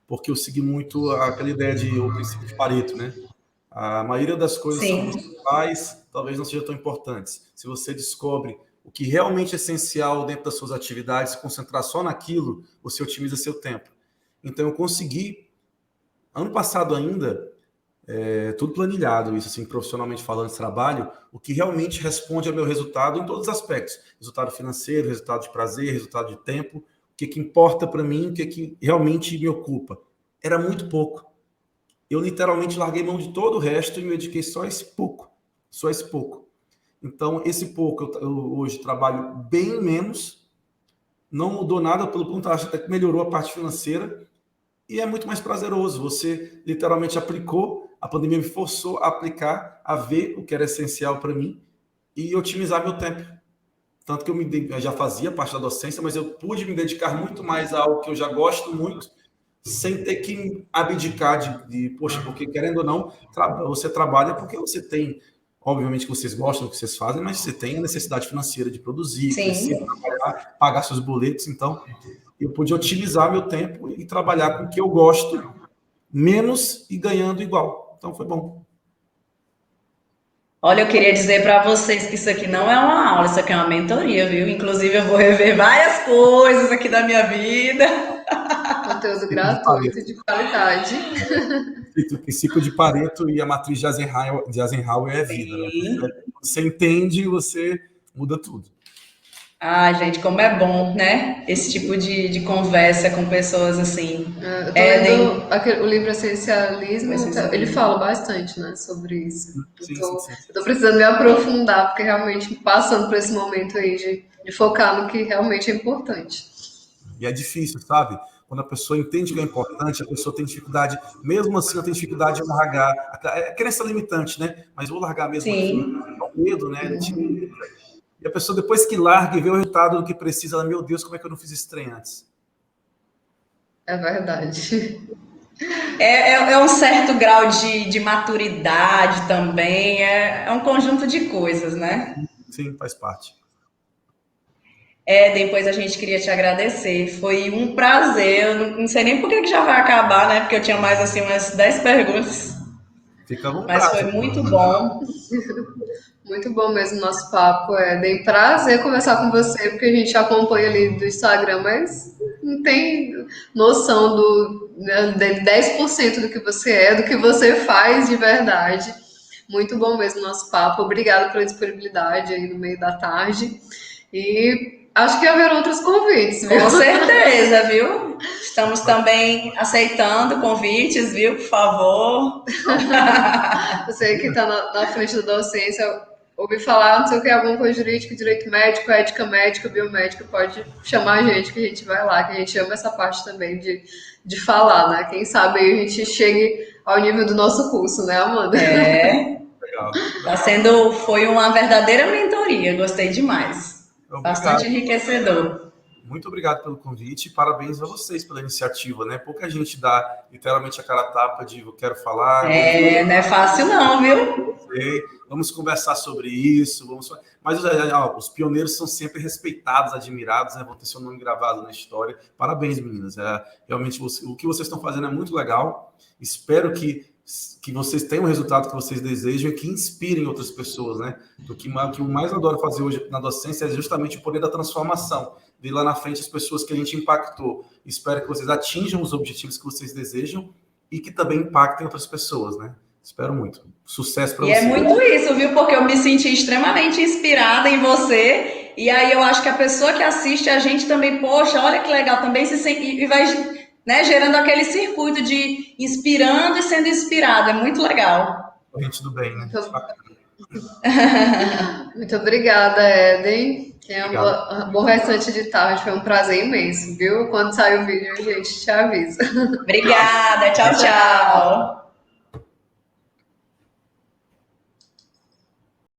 porque eu segui muito aquela ideia de o princípio de Pareto, né? A maioria das coisas que você Sim, faz talvez não sejam tão importantes. Se você descobre o que realmente é essencial dentro das suas atividades, se concentrar só naquilo, você otimiza seu tempo. Então eu consegui, ano passado ainda, tudo planilhado, isso assim, profissionalmente falando de trabalho, o que realmente responde ao meu resultado em todos os aspectos. Resultado financeiro, resultado de prazer, resultado de tempo, o que importa para mim, o que realmente me ocupa. Era muito pouco. Eu literalmente larguei mão de todo o resto e me dediquei só a esse pouco. Só a esse pouco. Então, esse pouco eu hoje trabalho bem menos, não mudou nada, pelo ponto, acho até que melhorou a parte financeira e é muito mais prazeroso. Você literalmente aplicou, a pandemia me forçou a aplicar, a ver o que era essencial para mim e otimizar meu tempo. Tanto que eu já fazia parte da docência, mas eu pude me dedicar muito mais a algo que eu já gosto muito, sem ter que abdicar poxa, porque querendo ou não, você trabalha porque você tem, obviamente que vocês gostam do que vocês fazem, mas você tem a necessidade financeira de produzir, crescer, sim. trabalhar, pagar seus boletos. Então, eu pude otimizar meu tempo e trabalhar com o que eu gosto, menos e ganhando igual. Então, foi bom. Olha, eu queria dizer para vocês que isso aqui não é uma aula, isso aqui é uma mentoria, viu? Inclusive, eu vou rever várias coisas aqui da minha vida. Conteúdo Princípio de Pareto. gratuito de qualidade. O princípio de Pareto e a matriz de Eisenhower é vida, né? Sim. Você entende, você muda tudo. Ai, gente, como é bom, né? Esse tipo de conversa com pessoas assim. Eu tô lendo Éden, o livro Essencialismo, ele essencialismo. fala bastante, né, sobre isso. Eu Sim, sim, tô, sim. eu tô precisando me aprofundar, porque realmente passando por esse momento aí de focar no que realmente é importante. E é difícil, sabe? Quando a pessoa entende que é importante, a pessoa tem dificuldade, mesmo assim, eu tenho dificuldade de largar. É crença limitante, né? Mas vou largar mesmo aqui. Sim. É o medo, né? Ele te limita. E a pessoa, depois que larga e vê o resultado do que precisa, ela, meu Deus, como é que eu não fiz esse trem antes? É verdade. É um certo grau de maturidade também, é um conjunto de coisas, né? Sim, faz parte. É, depois a gente queria te agradecer. Foi um prazer. Eu não sei nem por que já vai acabar, né? Porque eu tinha mais assim umas 10 perguntas. Fica à Mas foi vontade. muito bom. Muito bom mesmo o nosso papo. Dei prazer conversar com você, porque a gente acompanha ali do Instagram, mas não tem noção de 10% do que você é, do que você faz de verdade. Muito bom mesmo o nosso papo. Obrigada pela disponibilidade aí no meio da tarde. E acho que haverão outros convites, viu? Com certeza, viu? Estamos também aceitando convites, viu? Por favor. Você que está na frente da docência, ouvi falar, não sei o que, alguma coisa jurídica, direito médico, ética médica, biomédica, pode chamar a gente que a gente vai lá, que a gente ama essa parte também de falar, né? Quem sabe aí a gente chegue ao nível do nosso curso, né, Amanda? É, Legal. foi uma verdadeira mentoria. Gostei demais. Obrigado. Bastante enriquecedor. Muito obrigado pelo convite e parabéns a vocês pela iniciativa, né? Pouca gente dá literalmente a cara a tapa de eu quero falar, vamos É, não é fácil não, viu? fazer, vamos conversar sobre isso, mas os pioneiros são sempre respeitados, admirados, né? Vão ter seu nome gravado na história. Parabéns, meninas. Realmente o que vocês estão fazendo é muito legal. Espero que vocês tenham o resultado que vocês desejam e que inspirem outras pessoas, né? O que eu mais adoro fazer hoje na docência é justamente o poder da transformação. Ver lá na frente as pessoas que a gente impactou. Espero que vocês atinjam os objetivos que vocês desejam e que também impactem outras pessoas, né? Espero muito. Sucesso para E é vocês. muito isso, viu? Porque eu me senti extremamente inspirada em você. E aí eu acho que a pessoa que assiste a gente também, poxa, olha que legal, também se sente, e vai, né, gerando aquele circuito de inspirando e sendo inspirado. É muito legal. Gente do bem, né? Muito, muito obrigada, Eden. Tenha Obrigado. um bom restante de tarde, foi um prazer imenso, viu? Quando sair o vídeo, a gente te avisa. Obrigada, tchau, Tchau. tchau.